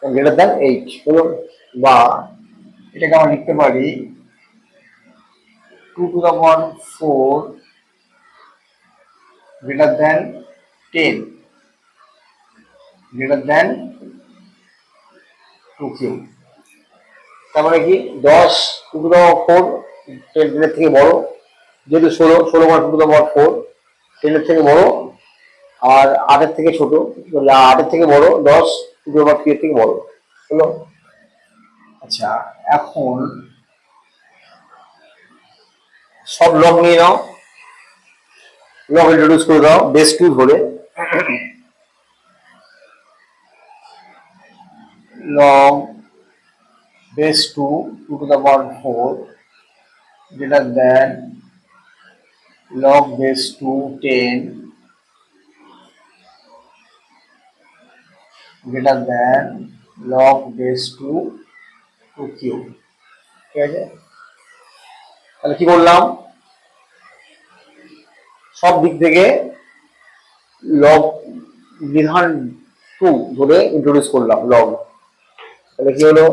গ্রেটার দ্যান 8 হলো। বা এটাকে আমরা লিখতে পারি 2 two the power 4 greater than 10 greater than 2 cube. তার মানে কি 10 2 টু দ্য পাওয়ার 4 10 এর থেকে বড়, যেহেতু 16 মানে 2 টু দ্য পাওয়ার 4 10 এর থেকে বড়, আর 8 এর থেকে ছোট, 8 এর থেকে বড় 10 2 টু দ্য পাওয়ার 3 এর থেকে বড় হলো। আচ্ছা, এখন সব লগ নিয়ে নাও, লগ ইন্ট্রোডিউস করে দাও বেস 2 ধরে। log base 2 2 to the power 4 greater than log base 2 10 greater than log base 2 2 cube। ঠিক আছে, তাহলে কি বললাম, সব দিক থেকে লগ বিধান 2 ধরে ইন্ট্রোডিউস করলাম লগ। তাহলে কি হলো,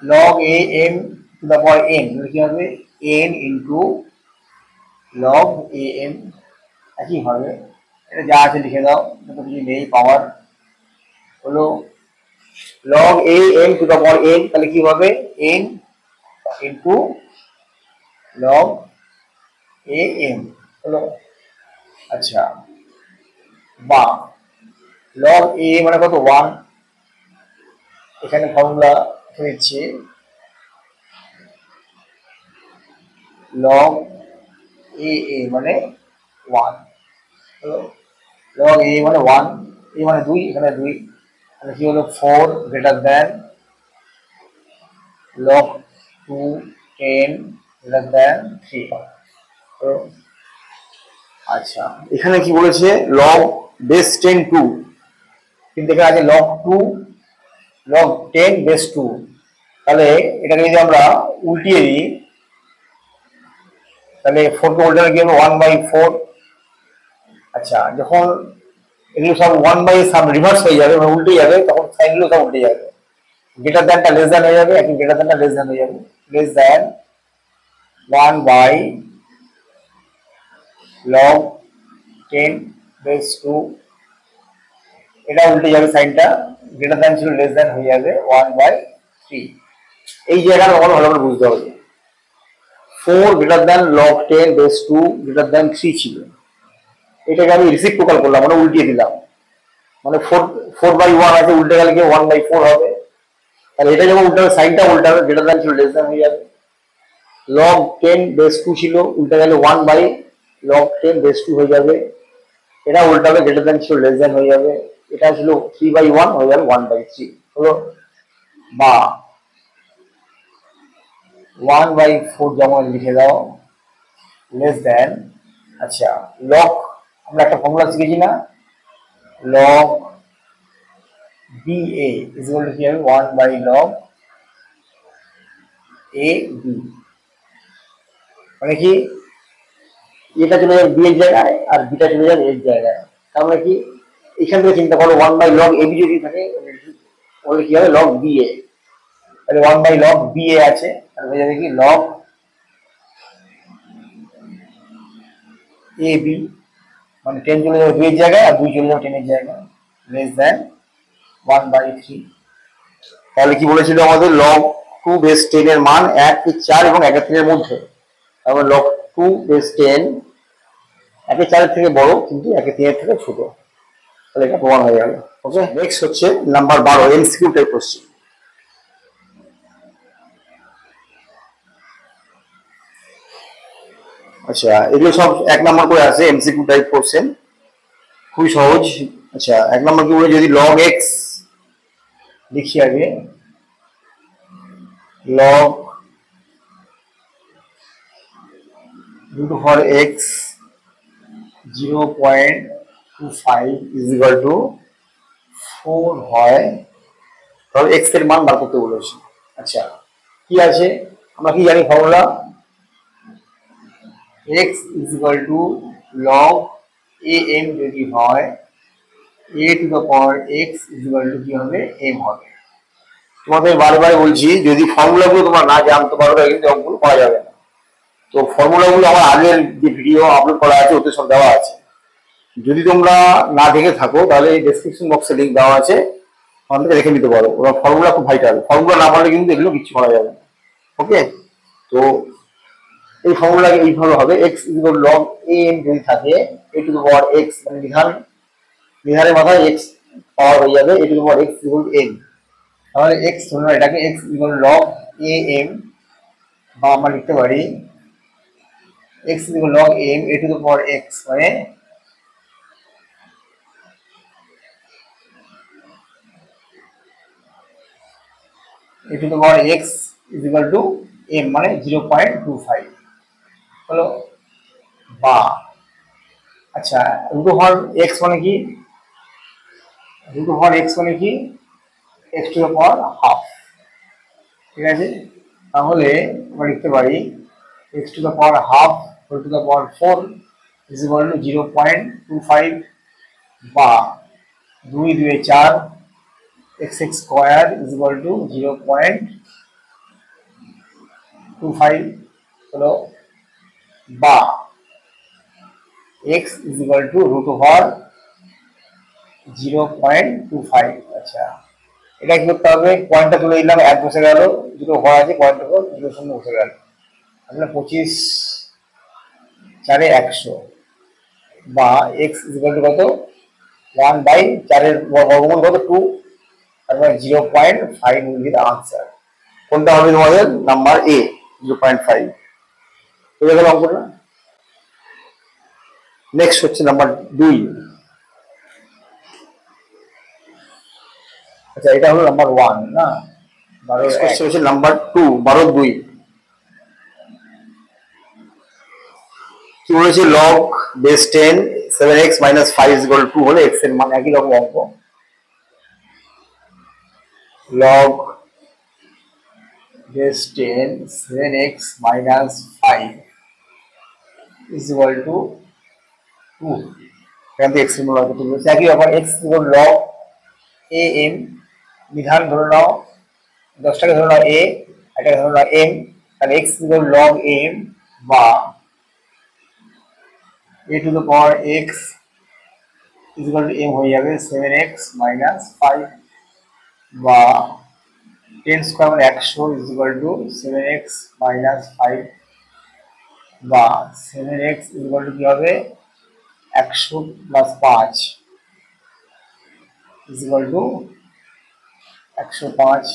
log a m to the power n, কি হবে n into log a m, একই হবে, এটা যা আছে লিখে দাও, যত কিছু নেই পাওয়ার, হলো log a m to the power n, তাহলে কি হবে n into log a m হলো। আচ্ছা, বা log a মানে কত 1, এখানে ফর্মুলা দিচ্ছি log a মানে 1 হলো, log a মানে 1, a মানে 2, এখানে 2, তাহলে কি হলো 4 greater than log 2 10 greater than 3। তো আচ্ছা, এখানে কি বলেছে log বেস 10 2, কিন্তু এখানে আছে log 2 log 10 বেস 2, তাহলে এটাকে যদি আমরা উল্টিয়ে দিই তাহলে 4 কে উল্টালে কি হবে 1/4। আচ্ছা যখন এগুলো সব 1 সব রিভার্স হয়ে যাবে মানে উল্টে যাবে তখন সাইনগুলো সব উল্টে যাবে, গ্রেটার দ্যানটা লেস দ্যান হয়ে যাবে, এখন গ্রেটার দ্যানটা লেস দ্যান হয়ে যাবে, লেস দ্যান 1/log 10⁻²। এটা উল্টে যাবে সাইনটা, গ্রেটার দ্যান ছিল লেস দ্যান হয়ে যাবে 1/3। এই জায়গাটা আমার ভালো করে বুঝতে হবে। 4 greater than log 10⁻² greater than 3 ছিল, এটাকে আমি রিসিপ্রোকাল করলাম মানে উল্টিয়ে দিলাম, মানে 4/1 আছে উল্টে গেলে কি 1/4 হবে। তাহলে এটা যখন উল্টাবে সাইনটা উল্টাবে, গ্রেটার দ্যান ছিল লেস দ্যান হয়ে যাবে, log 10⁻² ছিল উল্টে গেলে 1/log 10⁻² হয়ে যাবে, এটা উল্টাবে গ্রেটার দ্যান ছিল লেস দ্যান হয়ে যাবে, এটা ছিল 3/1 হয়ে যাবে 1/3 হলো, বা 1/4 যেমন লিখে দাও লেস দ্যান। আচ্ছা লগ আমরা একটা ফর্মুলা শিখেছি না, log BA is equal to কি হবে 1/log AB, মানে কি এটা চলে যাবে বি এর জায়গায় আর বিটা চলে যাবে এর জায়গায়, তার মানে কি এখান থেকে চিন্তা করো 1/log AB যদি থাকে তাহলে কি হবে log BA, তাহলে 1/log BA আছে আর হয়ে যাবে কি log AB, মানে 10 চলে যাবে 2 এর জায়গায় আর 2 চলে যাবে 10 এর জায়গায়, লেস দ্যান 1/3। তাহলে কি বলেছিল আমাদের log 2⁻10 এর মান 1/4 এবং 1/3 এর মধ্যে, তাহলে log 2⁻10 1/4 থেকে বড় কিন্তু 1/3 এর থেকে ছোট, তাহলে এটা প্রমাণ হয়ে গেল। ওকে, নেক্সট হচ্ছে নাম্বার 12 এমসিকিউ টাইপ কোশ্চেন। আচ্ছা এগুলো সব 1 নম্বর করে আছে এমসিকিউ টাইপ কোশ্চেন, খুবই সহজ। আচ্ছা 1 নম্বর কি বলে, যদি log x লিখি আগে, log √x 0.25 is equal to 4 হয়, তাহলে x এর মান বার করতে বলেছে। আচ্ছা কি আছে, আমরা কি জানি formula, x is equal to log am যদি হয় a to the power x is equal to কি হবে m হবে। তোমাদের বারবার বলছি যদি ফর্মুলাগুলো তোমরা না জানতে পারো কিন্তু অঙ্কগুলো করা যাবে না। তো ফর্মুলাগুলো আমার আগের যে ভিডিও আপলোড করা আছে ওতে সব দেওয়া আছে, যদি তোমরা না দেখে থাকো তাহলে ডেসক্রিপশন বক্সে লিংক দেওয়া আছে, ওখান থেকে দেখে নিতে পারো। ওরা ফর্মুলা খুব ভাইটাল, ফর্মুলা না পারলে কিন্তু এগুলো কিছু করা যাবে না। ওকে, তো এই ফর্মুলা এইভাবে হবে, x ইকুয়াল log am যদি থাকে a to the power x, মানে বিহারের মাথায় x পাওয়ার হয়ে যাবে a to the power x equal m, তাহলে x ধরুন এটাকে x ইকুয়াল log am, বা আমরা লিখতে পারি x equal log am a to the power x, মানে a to the power x is equal to m মানে 0.25 হলো, বা আচ্ছা √x মানে কি, √x মানে কি x to the power half, ঠিক আছে। তাহলে আমরা লিখতে পারি x to the power half whole to the power 4 is equal to 0.25, বা 2 2 4 x square is equal to 0.25 হলো, বা x is equal to √0.25। আচ্ছা এটা কি করতে হবে, পয়েন্টটা তুলে দিলাম, 1 বসে গেল, 0 হওয়া আছে পয়েন্টটা 0 শূন্য বসে গেল, তাহলে 25 4 100, বা x is equal to কত 1/4 এর বর্গমূল কত 2, তারপরে 0.5 will be the answer। কোনটা হবে তোমাদের নাম্বার এ 0.5, বুঝে গেল অঙ্কটা। নেক্সট হচ্ছে নাম্বার 2। আচ্ছা এটা হলো নাম্বার 1 না, 12 কোশ্চেন হচ্ছে নাম্বার 2 12 2 কি বলেছে, log base 10 7x - 5 is equal to 2 হলে x এর মান, একই রকম অঙ্ক, log base 10 7x minus 5 is equal to 2 এখান থেকে x এর মূল্য কত বলছে একই ব্যাপার x equal log a m বিধান ধরে নাও 10 টাকে ধরে নাও a এটাকে ধরে নাও m তাহলে x equal log m বা a to the power x is equal to m হয়ে যাবে 7x minus 5 বা 10 স্কয়ার মানে 100 is equal to 7x minus 5 বা 7x is equal to কি হবে 100 plus 5 is equal to 105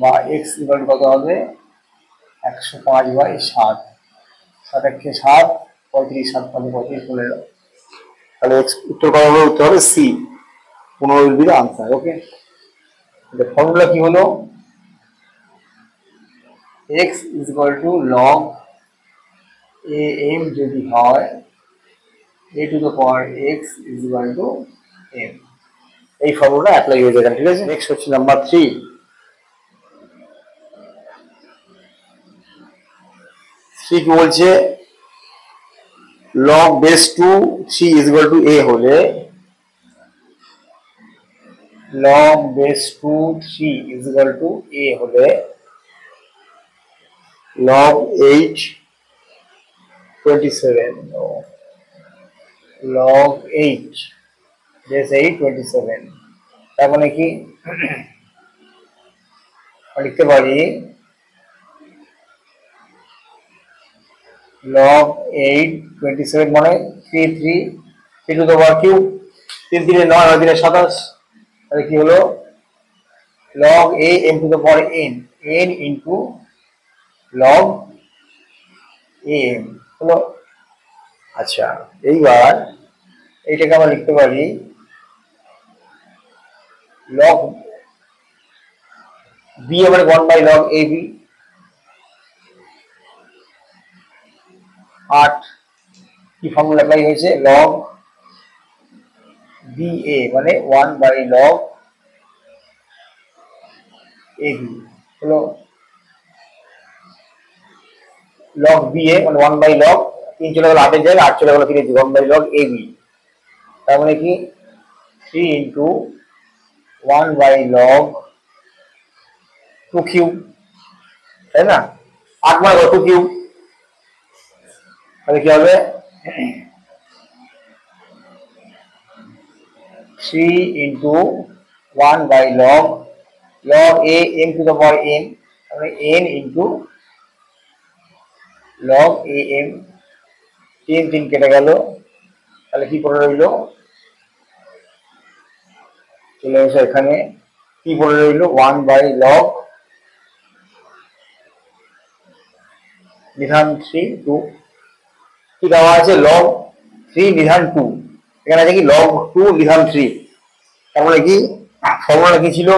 বা x is equal to কত হবে 105 বাই 7 7 একে 7 35 7 35 চলে এলো তাহলে x উত্তর করা হবে উত্তর হবে c 15 will be the answer okay the formula কি হলো x is equal to log am যদি হয় a to the power x is equal to m এই ফর্মুলা অ্যাপ্লাই হয়ে যাবে ঠিক আছে নেক্সট হচ্ছে নাম্বার 3 কি বলছে log base 2 3 is equal to a হলে log base 2 3 is equal to a হলে log 8 27 log 8 base 8 27 তার মানে কি লিখতে পারি log 8 27 মানে 3 3 to the power cube 3 3 9 আর 3 27 তাহলে কি হলো log a m to the power n n into log am হলো আচ্ছা এইবার এইটাকে আমরা লিখতে পারি log b মানে 1 by log ab 8 কি ফর্মুলা অ্যাপ্লাই হয়েছে log ba মানে 1 by log ab হলো log ba মানে 1 by log 3 চলে গেল 8 এর জায়গায় 8 চলে গেল 3 1 by log ab তার মানে কি 3 into 1 by log 2 cube তাই না 8 মানে 2 cube তাহলে কি হবে 3 into 1 by log a m to the power n তাহলে n into log am 3 3 কেটে গেল তাহলে কি পড়ে রইল চলে আসে এখানে কি পড়ে রইল 1 by log বিধান 3 2 কি দেওয়া আছে log 3 বিধান 2 এখানে আছে কি log 2 বিধান 3 তার মানে কি ফর্মুলা কি ছিল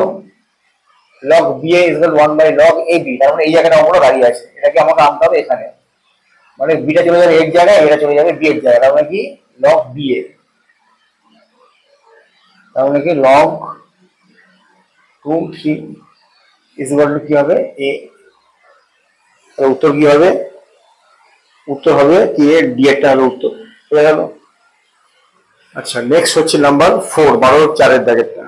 log ba is equal 1 by log ab তার মানে এই জায়গাটা আমরা দাঁড়িয়ে আছে এটাকে আমাকে আনতে হবে এখানে মানে b টা চলে যাবে এর জায়গায় এটা চলে যাবে b এর জায়গায় তার মানে কি log ba তার মানে কি log 2 3 is equal to কি হবে a তাহলে উত্তর কি হবে উত্তর হবে কি এর ডি একটা হলো উত্তর হয়ে গেল আচ্ছা নেক্সট হচ্ছে নাম্বার 4 12 4 এর দাগেরটা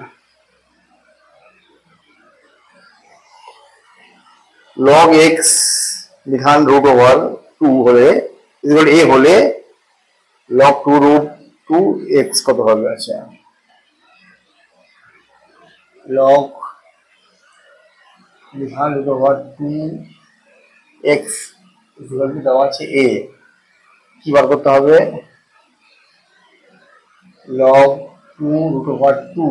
log x বিধান root over 2 হলে is equal to a হলে log 2 root 2 x কত হবে আচ্ছা log বিধান root over 2 x is equal to দেওয়া আছে a কি বার করতে হবে log 2 root over 2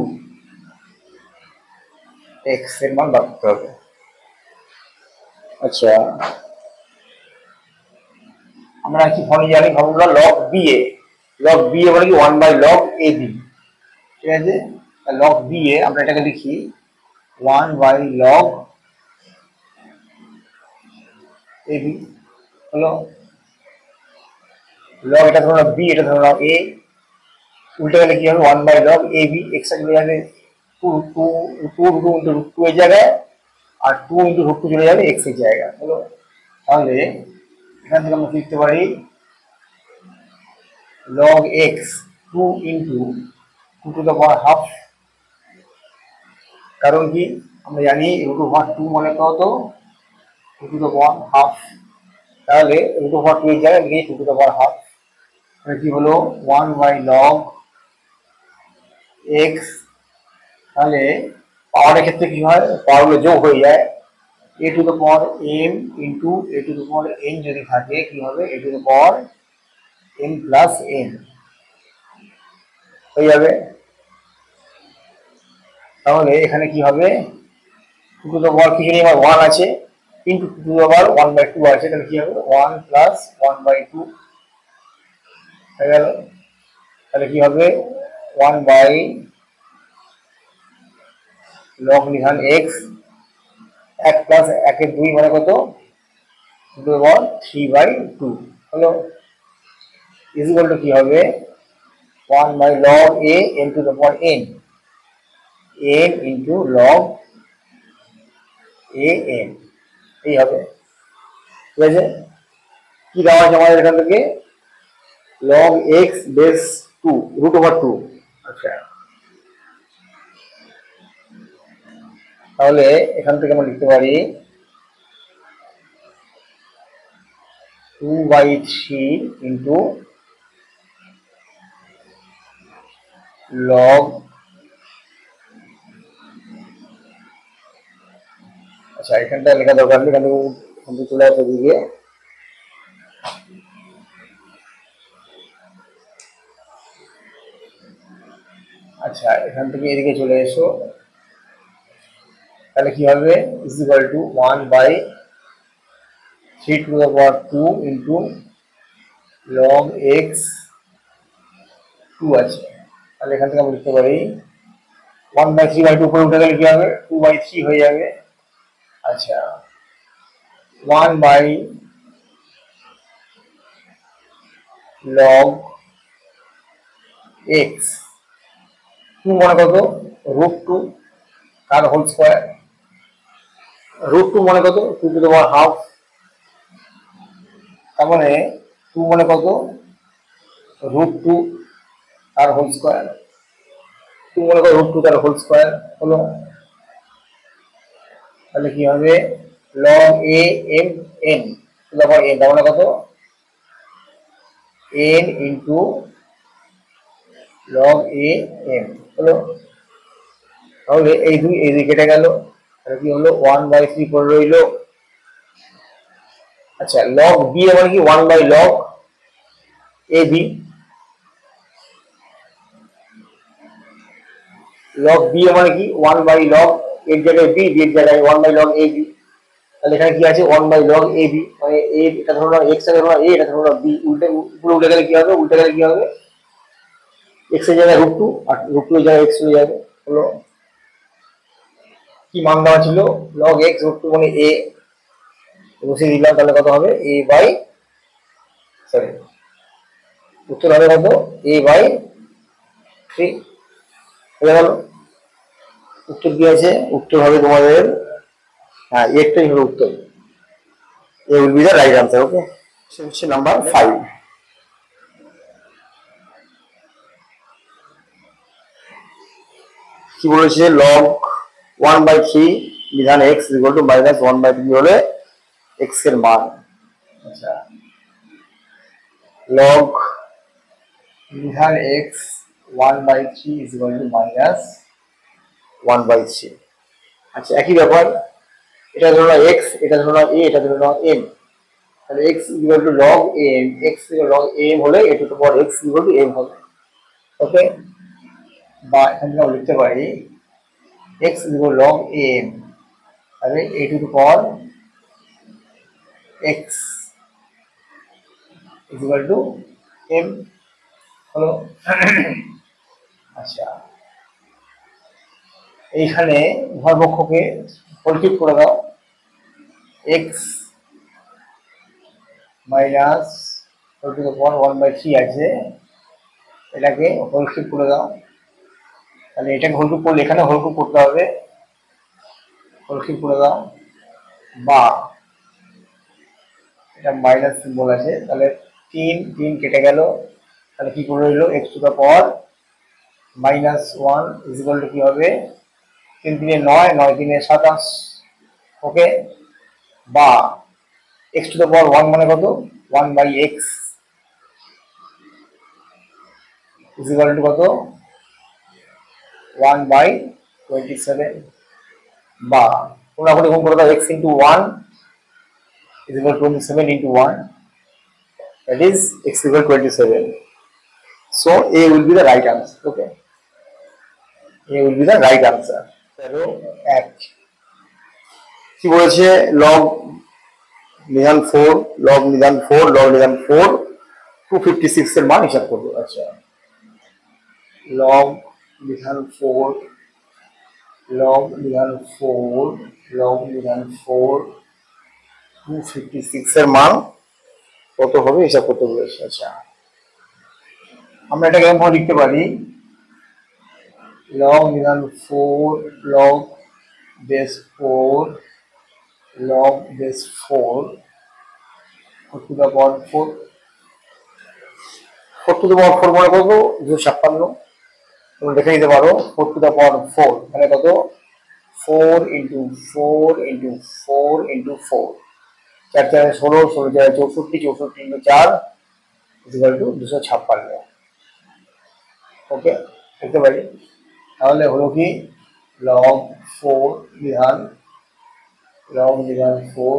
x এর মান বার করতে হবে আচ্ছা আমরা কি ফর্মুলা জানি ফর্মুলা log ba মানে কি 1 by log ab ঠিক আছে log ba আমরা এটাকে লিখি 1 by log ab হলো log এটা ধরো b এটা ধরো a উল্টে গেলে কি হবে 1 by log ab x এর জায়গায় 2 এর জায়গায় আর 2 ইন্টু √2 চলে যাবে x এর জায়গা হলো। তাহলে এখান থেকে আমরা লিখতে পারি log x 2 into 2 two the power half. কারণ কি আমরা জানি √2 মানে কত, 2 টু দ্য পাওয়ার হাফ। তাহলে √2 এর জায়গায় লিখি 2 টু দ্য পাওয়ার হাফ। তাহলে কি হলো 1/log x। তাহলে পাওয়ারের ক্ষেত্রে কি হয়, পাওয়ারগুলো যোগ হয়ে যায়, a to the power m into a to the power n যদি থাকে কি হবে a to the power m plus n হয়ে যাবে। তাহলে এখানে কি হবে 2 টু দ্য পাওয়ার কিছু নেই, আমার 1 আছে, ইন্টু 2 টু দ্য পাওয়ার 1/2 আছে, তাহলে কি হবে 1 প্লাস 1/2 হয়ে গেল। তাহলে কি হবে 1/log লিখান x, 1 প্লাস 1 এর 2 মানে কত 2 টু দ্য পাওয়ার 3/2 হলো। ইজ ইকুয়াল টু কি হবে 1/log a n two the power n into log a n এই হবে। ঠিক আছে, কি দেওয়া আছে আমাদের এখান থেকে log x বেস 2 √2। আচ্ছা, তাহলে এখান থেকে আমরা লিখতে পারি 2/3 ইন্টু log, আচ্ছা এখানটা লেখা দরকার নেই, এখান থেকে চলে আসে দিকে। আচ্ছা এখান থেকে এদিকে চলে এসো, তাহলে কি হবে is equal two 1/3 two the power 2 into log x 2 আছে। তাহলে এখান থেকে আমরা লিখতে পারি 1/3/2 উপরে উঠে গেলে কি হবে 2/3 হয়ে যাবে। আচ্ছা 1/log x 2 মানে কত √2 তার হোল স্কয়ার, √2 মানে কত 2 টু দ্য পাওয়ার হাফ। তার মানে 2 মানে কত √2 তার হোল স্কয়ার, 2 মানে কত √2 তার হোল স্কয়ার হলো। তাহলে কি হবে log a m n two the power n, তার মানে কত n into log a m হলো। তাহলে এই দুই কেটে গেল, তাহলে কি হলো 1/3 করে রইল। আচ্ছা log b মানে কি 1/log ab, log b মানে কি 1/log এর জায়গায় b, b এর জায়গায় 1/log ab। তাহলে এখানে কি আছে 1/log ab, মানে a এটা ধরো না x, এটা ধরো না a, এটা ধরো না b, উল্টে পুরো উল্টে গেলে কি হবে, উল্টে গেলে কি হবে x এর জায়গায় √2 আর √2 এর জায়গায় x চলে যাবে হলো। কি মান দেওয়া ছিল log x √2 মানে a, বসিয়ে দিলাম, তাহলে কত হবে উত্তর হবে কত a/3 হয়ে গেল। উত্তর কি আছে, উত্তর হবে তোমাদের হ্যাঁ এটাই হলো উত্তর, a will be the right answer. Okay, সে হচ্ছে নাম্বার 5। কি বলেছে log 1/3 বিধান x ইকুয়াল টু -1/3 হলে x এর মান। আচ্ছা log বিধান x 1/3 ইকুয়াল টু -1/3। আচ্ছা একই ব্যাপার, এটা ধরো না x, এটা ধরো না a, এটা ধরো না m, তাহলে x equal to log am, x equal log am হলে a to the power x equal to m হবে। ওকে, বা এখানে আমরা লিখতে পারি x ইকুয়াল log am, তাহলে a to the power x equal to m হলো। আচ্ছা এইখানে উভয়পক্ষকে হোলকিপ করে দাও, x মাইনাস টু দ্য পাওয়ার 1/3 আছে, এটাকে হোলকিপ করে দাও। তাহলে এটাকে হোলকিপ করলে এখানে হোলকিপ করতে হবে, রক্ষিত করে দাও, বা এটা মাইনাস সিম্বল আছে, তাহলে 3 কেটে গেল, তাহলে কি করে রইল x to the power -1 is equal to কি হবে 3 3 9, 9 3 27, ওকে, বা x টু দ্য পাওয়ার 1 মানে কত 1/x ইজ ইকুয়াল টু কত 1/27, বা তোমরা এখন গুণ করে দাও x into 1 is equal to 27 into 1, that is x equal 27. So A will be the right answer. Okay, A will be the right answer. So এক কি বলেছে log নিধান 4 log নিধান 4 log নিধান 4 256 এর মান হিসাব করব। আচ্ছা, log নিধান 4 log নিধান 4 log নিধান 4 256 এর মান কত হবে হিসাব করতে বলেছে। আচ্ছা, আমরা এটা কেমন ভাবে লিখতে পারি, log Nidhan 4 log base 4 log base 4 4 to the power 4 4 to the power 4 মানে কত 256, তোমরা দেখে নিতে পারো 4 to the power 4 মানে কত 4 into 4 into 4 into 4, 4 4 16, 16 4 64, 64 into 4 is equal to 256। ওকে, দেখতে পারি তাহলে হলো কি log 4 বিধান log বিধান 4।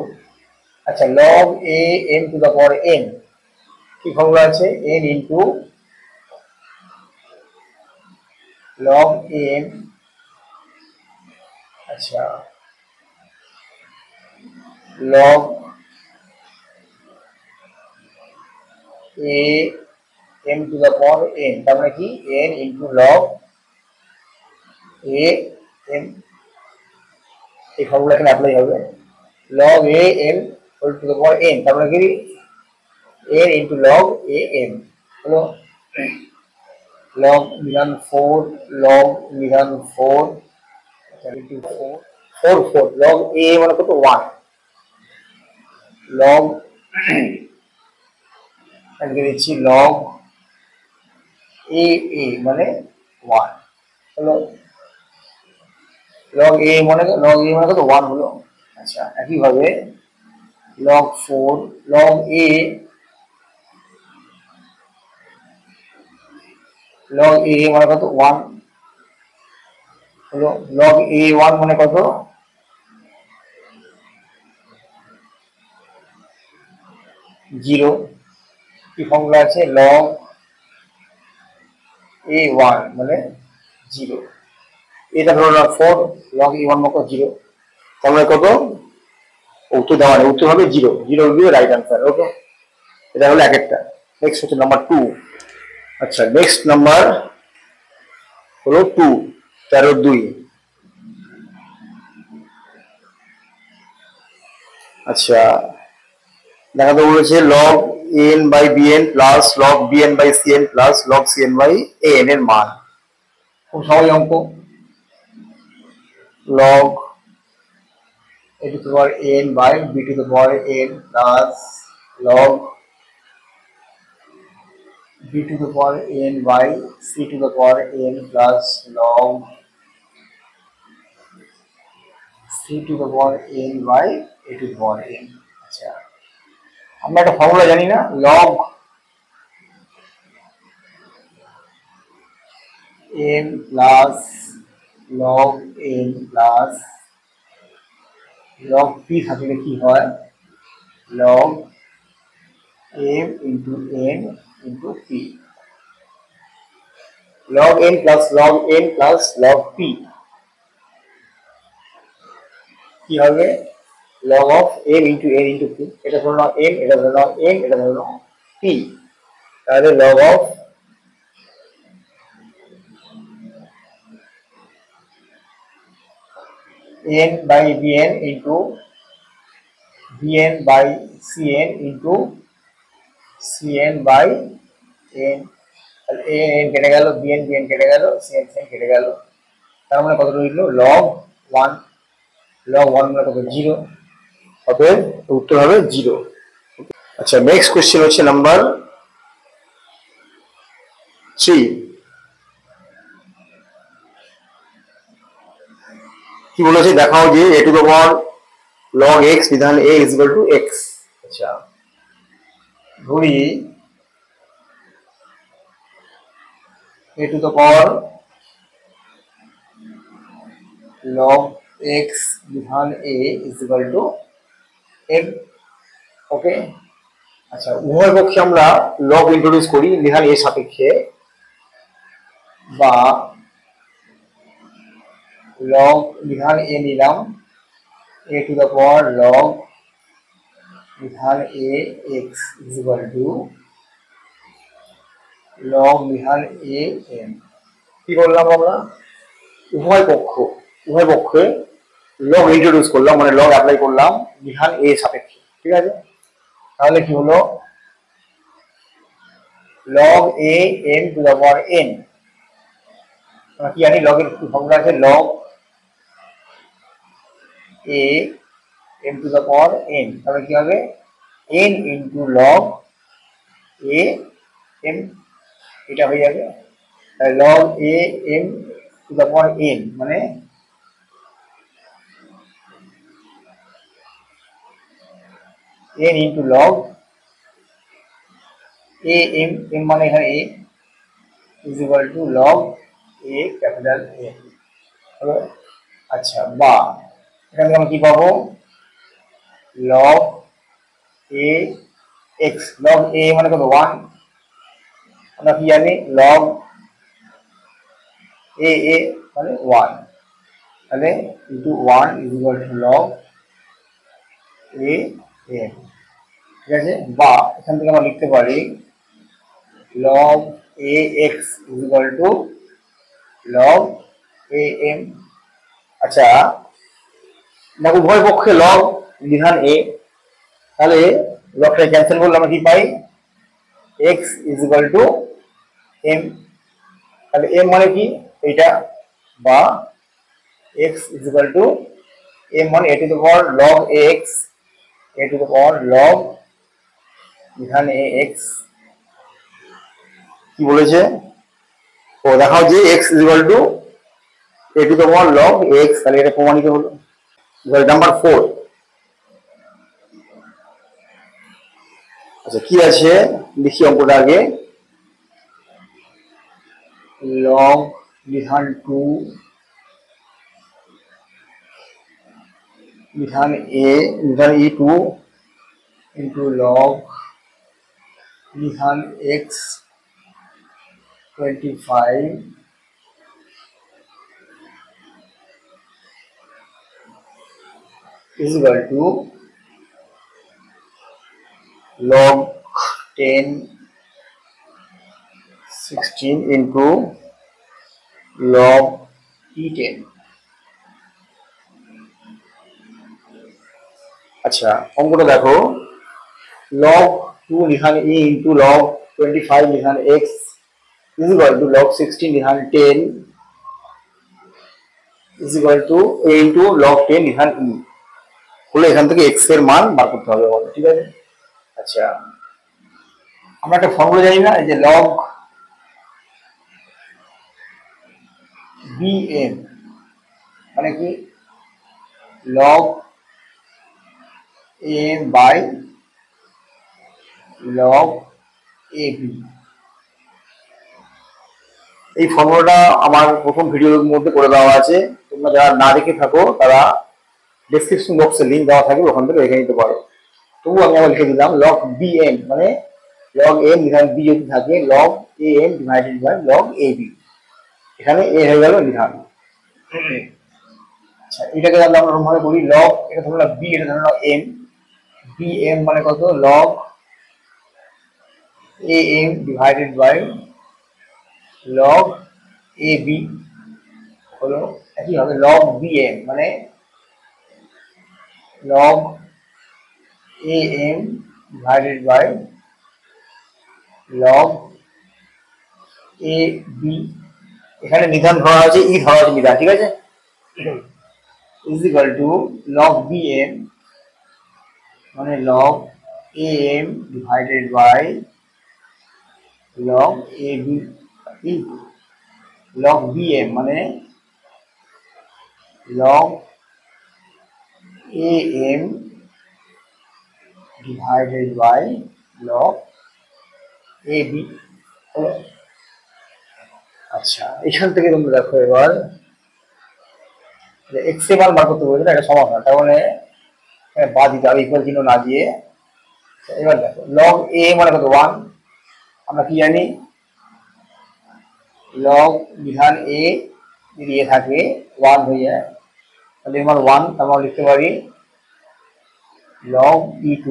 আচ্ছা, log a n to the power n কি ফর্মুলা আছে, n into log n, আচ্ছা log a m to the power n, তার মানে কি n into log a m, এই ফর্মুলা এখানে অ্যাপ্লাই হবে, log a m whole to the power n, তার মানে কি n into log a m হলো log Nidhan 4 log Nidhan 4 into 4 4 log a মানে কত 1 log আজকে দিচ্ছি log a a মানে 1 হলো log a মানে কত 1 হলো। আচ্ছা, একইভাবে log 4 log a মানে কত 1 হলো, log a 1 মানে কত 0, কি ফর্মুলা আছে log a 1 মানে 0, এটা ধরো না 4 log a 1 মানে 0, তাহলে কত উত্তর দেওয়া নেই, উত্তর হবে 0, 0 will be the right answer। ওকে, এটা হলো এক একটা। নেক্সট হচ্ছে নাম্বার 2। আচ্ছা, নেক্সট নাম্বার হলো 2 13 2। আচ্ছা, দেখাতে বলেছে log an by bn plus log bn by cn plus log cn by an এর মান। খুব সহজ অঙ্ক, log a to the power n by b to the power n plus log b to the power n by c to the power n plus log c to the power n by a to the power n। আচ্ছা, আমরা একটা ফর্মুলা জানি না, log n plus log n plus log p থাকলে কি হয় log m into n into p, log n plus log n plus log p কি হবে log of m into n into p, এটা ধরে নাও m, এটা ধরে নাও n, এটা ধরে নাও p, তাহলে log of n by bn into bn by cn into cn by n, তাহলে n কেটে গেল, bn কেটে গেল, cn কেটে গেল, তার মানে কত রইল log 1। log 1 মানে কত 0, অতএব উত্তর হবে 0। আচ্ছা নেক্সট কোশ্চেন হচ্ছে নাম্বার 3। কি বলেছে দেখাও যে a to the power log x বিধান a is equal two x। আচ্ছা ধরি a to the power log x বিধান a is equal two m। ওকে, আচ্ছা উভয় পক্ষে আমরা লগ ইন্ট্রোডিউস করি বিধান এর সাপেক্ষে, বা লগ বিধান এ নিলাম a to the power log বিধান a x is equal two log বিধান a m। কি করলাম আমরা, উভয় পক্ষে লগ ইন্ট্রোডিউস করলাম, মানে লগ অ্যাপ্লাই করলাম বিধান এ সাপেক্ষে। ঠিক আছে, তাহলে কি হলো log a m two the power n। আমরা কি জানি লগের ফর্মুলা আছে log a m two the power n, তাহলে কি হবে n into log a m, এটা হয়ে যাবে log a m two the power n মানে n into log a m, m মানে এখানে a is equal two log a capital A। আচ্ছা বা এখানে আমরা কি পাবো log a x, log a মানে কত 1, আমরা কি জানি log a মানে 1, তাহলে into 1 is equal two log a m। ঠিক আছে, বা এখান থেকে আমরা লিখতে পারি log a x is equal two log a m। আচ্ছা দেখো উভয় পক্ষে লগ বিধান a, তাহলে লগটা ক্যান্সেল করলে আমরা কি পাই x is equal two m। তাহলে m মানে কি এইটা, বা x is equal two m মানে a to the power log ax, a to the power log বিধান ax। কি বলেছে ও দেখাও যে x is equal to a to the power log ax, তাহলে এটা প্রমাণিত হলো। নাম্বার 4। আচ্ছা কি আছে লিখি অঙ্কটা আগে, log বিধান 2 বিধান a বিধান e2 ইন্টু log বিধান x 25 is equal to log 10 16 into log e10। আচ্ছা অঙ্কটা দেখো log 2 Likhan e into log 25 Likhan x is equal to log 16 Likhan 10 is equal to a into log 10 Likhan e, হলে এখান থেকে x এর মান বার করতে হবে। ঠিক আছে, আচ্ছা আমরা একটা ফর্মুলা জানি না, এই যে log bm মানে কি log a by log ab। এই ফর্মুলাটা আমার প্রথম ভিডিওর মধ্যে করে দেওয়া আছে, তোমরা যারা না দেখে থাকো তারা ডেসক্রিপশন বক্সে লিংক দেওয়া থাকবে, ওখান থেকে দেখে নিতে পারো। তবু আমি আবার লিখে দিলাম log bm মানে log m বিধান b যদি থাকে log am divided by log ab, এখানে a হয়ে গেল বিধান। আচ্ছা এটাকে তাহলে আমরা ভাবে বলি log, এটা ধরলাম b, এটা ধরলাম m, bm মানে কত log am divided by log ab হলো একই হবে log bm মানে log am divided by log ab। এখানে নিধান ধরা আছে, ই ধরা আছে নিধান। ঠিক আছে, is equal to log bm মানে log am divided by log ab log bm মানে log am divided by log ab। আচ্ছা, এখান থেকে তোমরা দেখো এবার এক্স এর মান বার করতে বলছে না, এটা সমাধান, তার মানে বাদ দিতে হবে, ইকুয়াল চিহ্ন না দিয়ে। এবার দেখো লগ এ মানে কত 1, আমরা কি জানি লগ বিধান এ যদি এ থাকে 1 হয়ে যায়, তাহলে এর মান 1, তার মানে লিখতে পারি লগ e2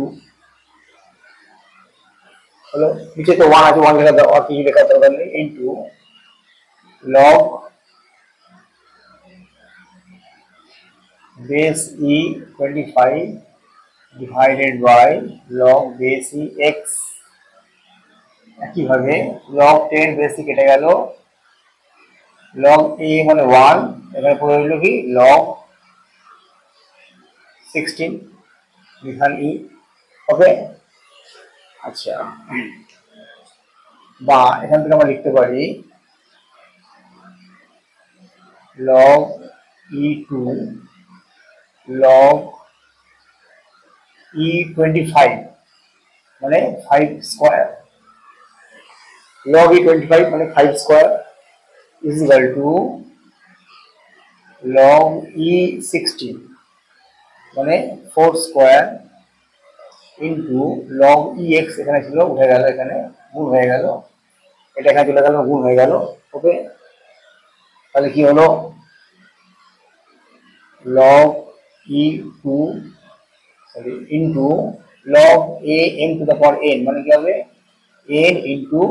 হলো, নিচে তো 1 আছে, 1 লেখা দাও আর কিছু লেখার দরকার নেই, into log base e 25 divided by log base e x। একইভাবে log 10 base e কেটে গেল, log a মানে 1, এখানে পড়ে রইল কি log 16 বিধান e। ওকে, আচ্ছা, বা এখান থেকে আমরা লিখতে পারি log e2 log e25 মানে 5 স্কয়ার, log e25 মানে 5 square is equal to log e16 মানে 4 স্কয়ার ইনটু log ex, এখানে ছিল উঠে গেল, এখানে গুণ হয়ে গেল, এটা এখানে চলে গেল গুণ হয়ে গেল। ওকে, তাহলে কি হলো log e2 sorry into log a m two the power n মানে কি হবে n into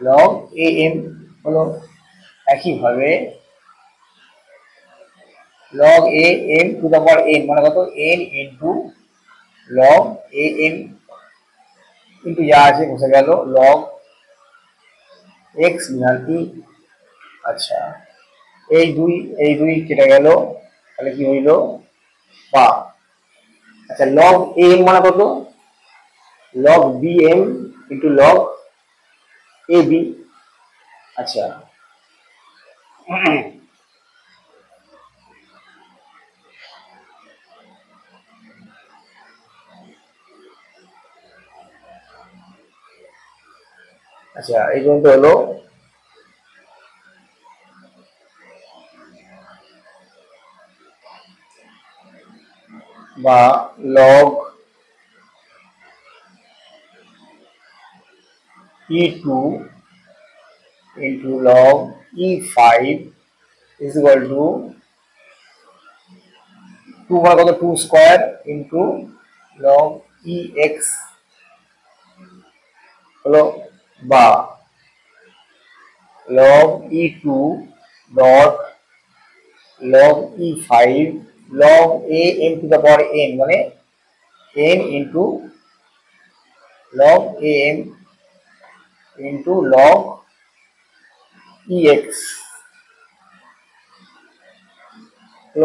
log a m হলো। একইভাবে log a m two the power n মানে কত n into log a m into যা আছে বসে গেল log x বিধান e। আচ্ছা, এই দুই কেটে গেল, তাহলে কি হইল বা, আচ্ছা log a m মানে কত log bm into log ab। আচ্ছা, আচ্ছা এই পর্যন্ত হলো। বা log e2 into log e5 is equal to 2 মানে কত 2 স্কয়ার ইনটু log ex হলো, বা log e2 dot log e5 log a m to the power n মানে n into log a m into log ex। তো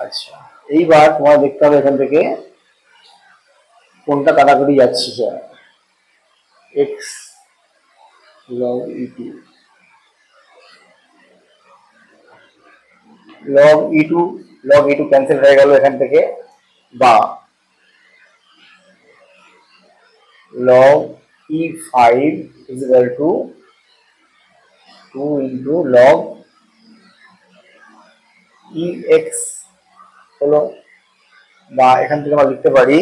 আচ্ছা, এইবার তোমার দেখতে হবে এখান থেকে কোনটা কাটাকুটি যাচ্ছে, x log e2 log e2 cancel হয়ে গেল এখান থেকে, বা log e5 is equal to 2 into log ex হলো, বা এখান থেকে আমরা লিখতে পারি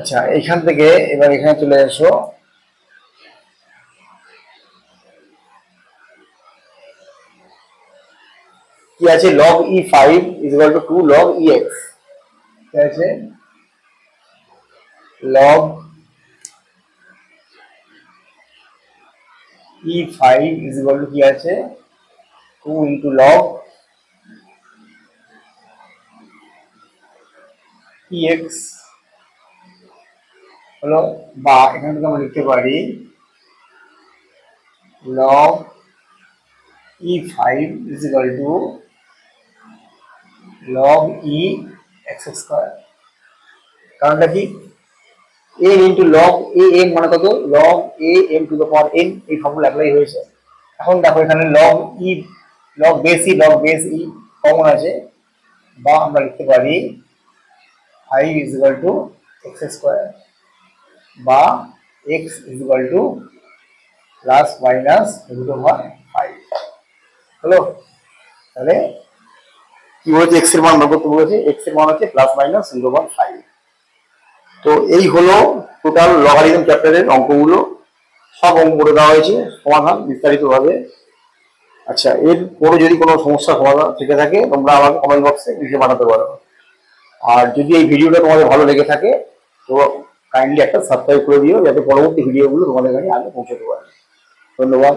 আচ্ছা, এখান থেকে এবার এখানে চলে এসো। কি আছে, log e5 is equal to 2 log ex। কি আছে, log e5 is equal to কি আছে 2 into log ex হলো, বা এখান থেকে আমরা লিখতে পারি log e5 is equal to log e x square. কারণটা কি, a into log a n মানে কত, log a m to the power n, এই ফর্মুলা অ্যাপ্লাই হয়েছে। এখন দেখো এখানে log base e কমন আছে, বা আমরা লিখতে পারি 5 is equal to x square, বা x is equal to plus minus root over 5 হলো। তাহলে কি বলছে, x এর মান বের করতে বলেছে, x এর মান হচ্ছে প্লাস মাইনাস রুট ওভার 5। তো এই হলো টোটাল লগারিদম চ্যাপ্টারের অঙ্কগুলো, সব অঙ্ক করে দেওয়া হয়েছে সমাধান বিস্তারিতভাবে। আচ্ছা, এর পরে যদি কোনো সমস্যা সমাধান থেকে থাকে তোমরা আমাকে কমেন্ট বক্সে লিখে পাঠাতে পারো। আর যদি এই ভিডিওটা তোমাদের ভালো লেগে থাকে তো কাইন্ডলি একটা সাবস্ক্রাইব করে দিও, যাতে পরবর্তী ভিডিওগুলো তোমাদের কাছে আগে পৌঁছাতে পারে। ধন্যবাদ।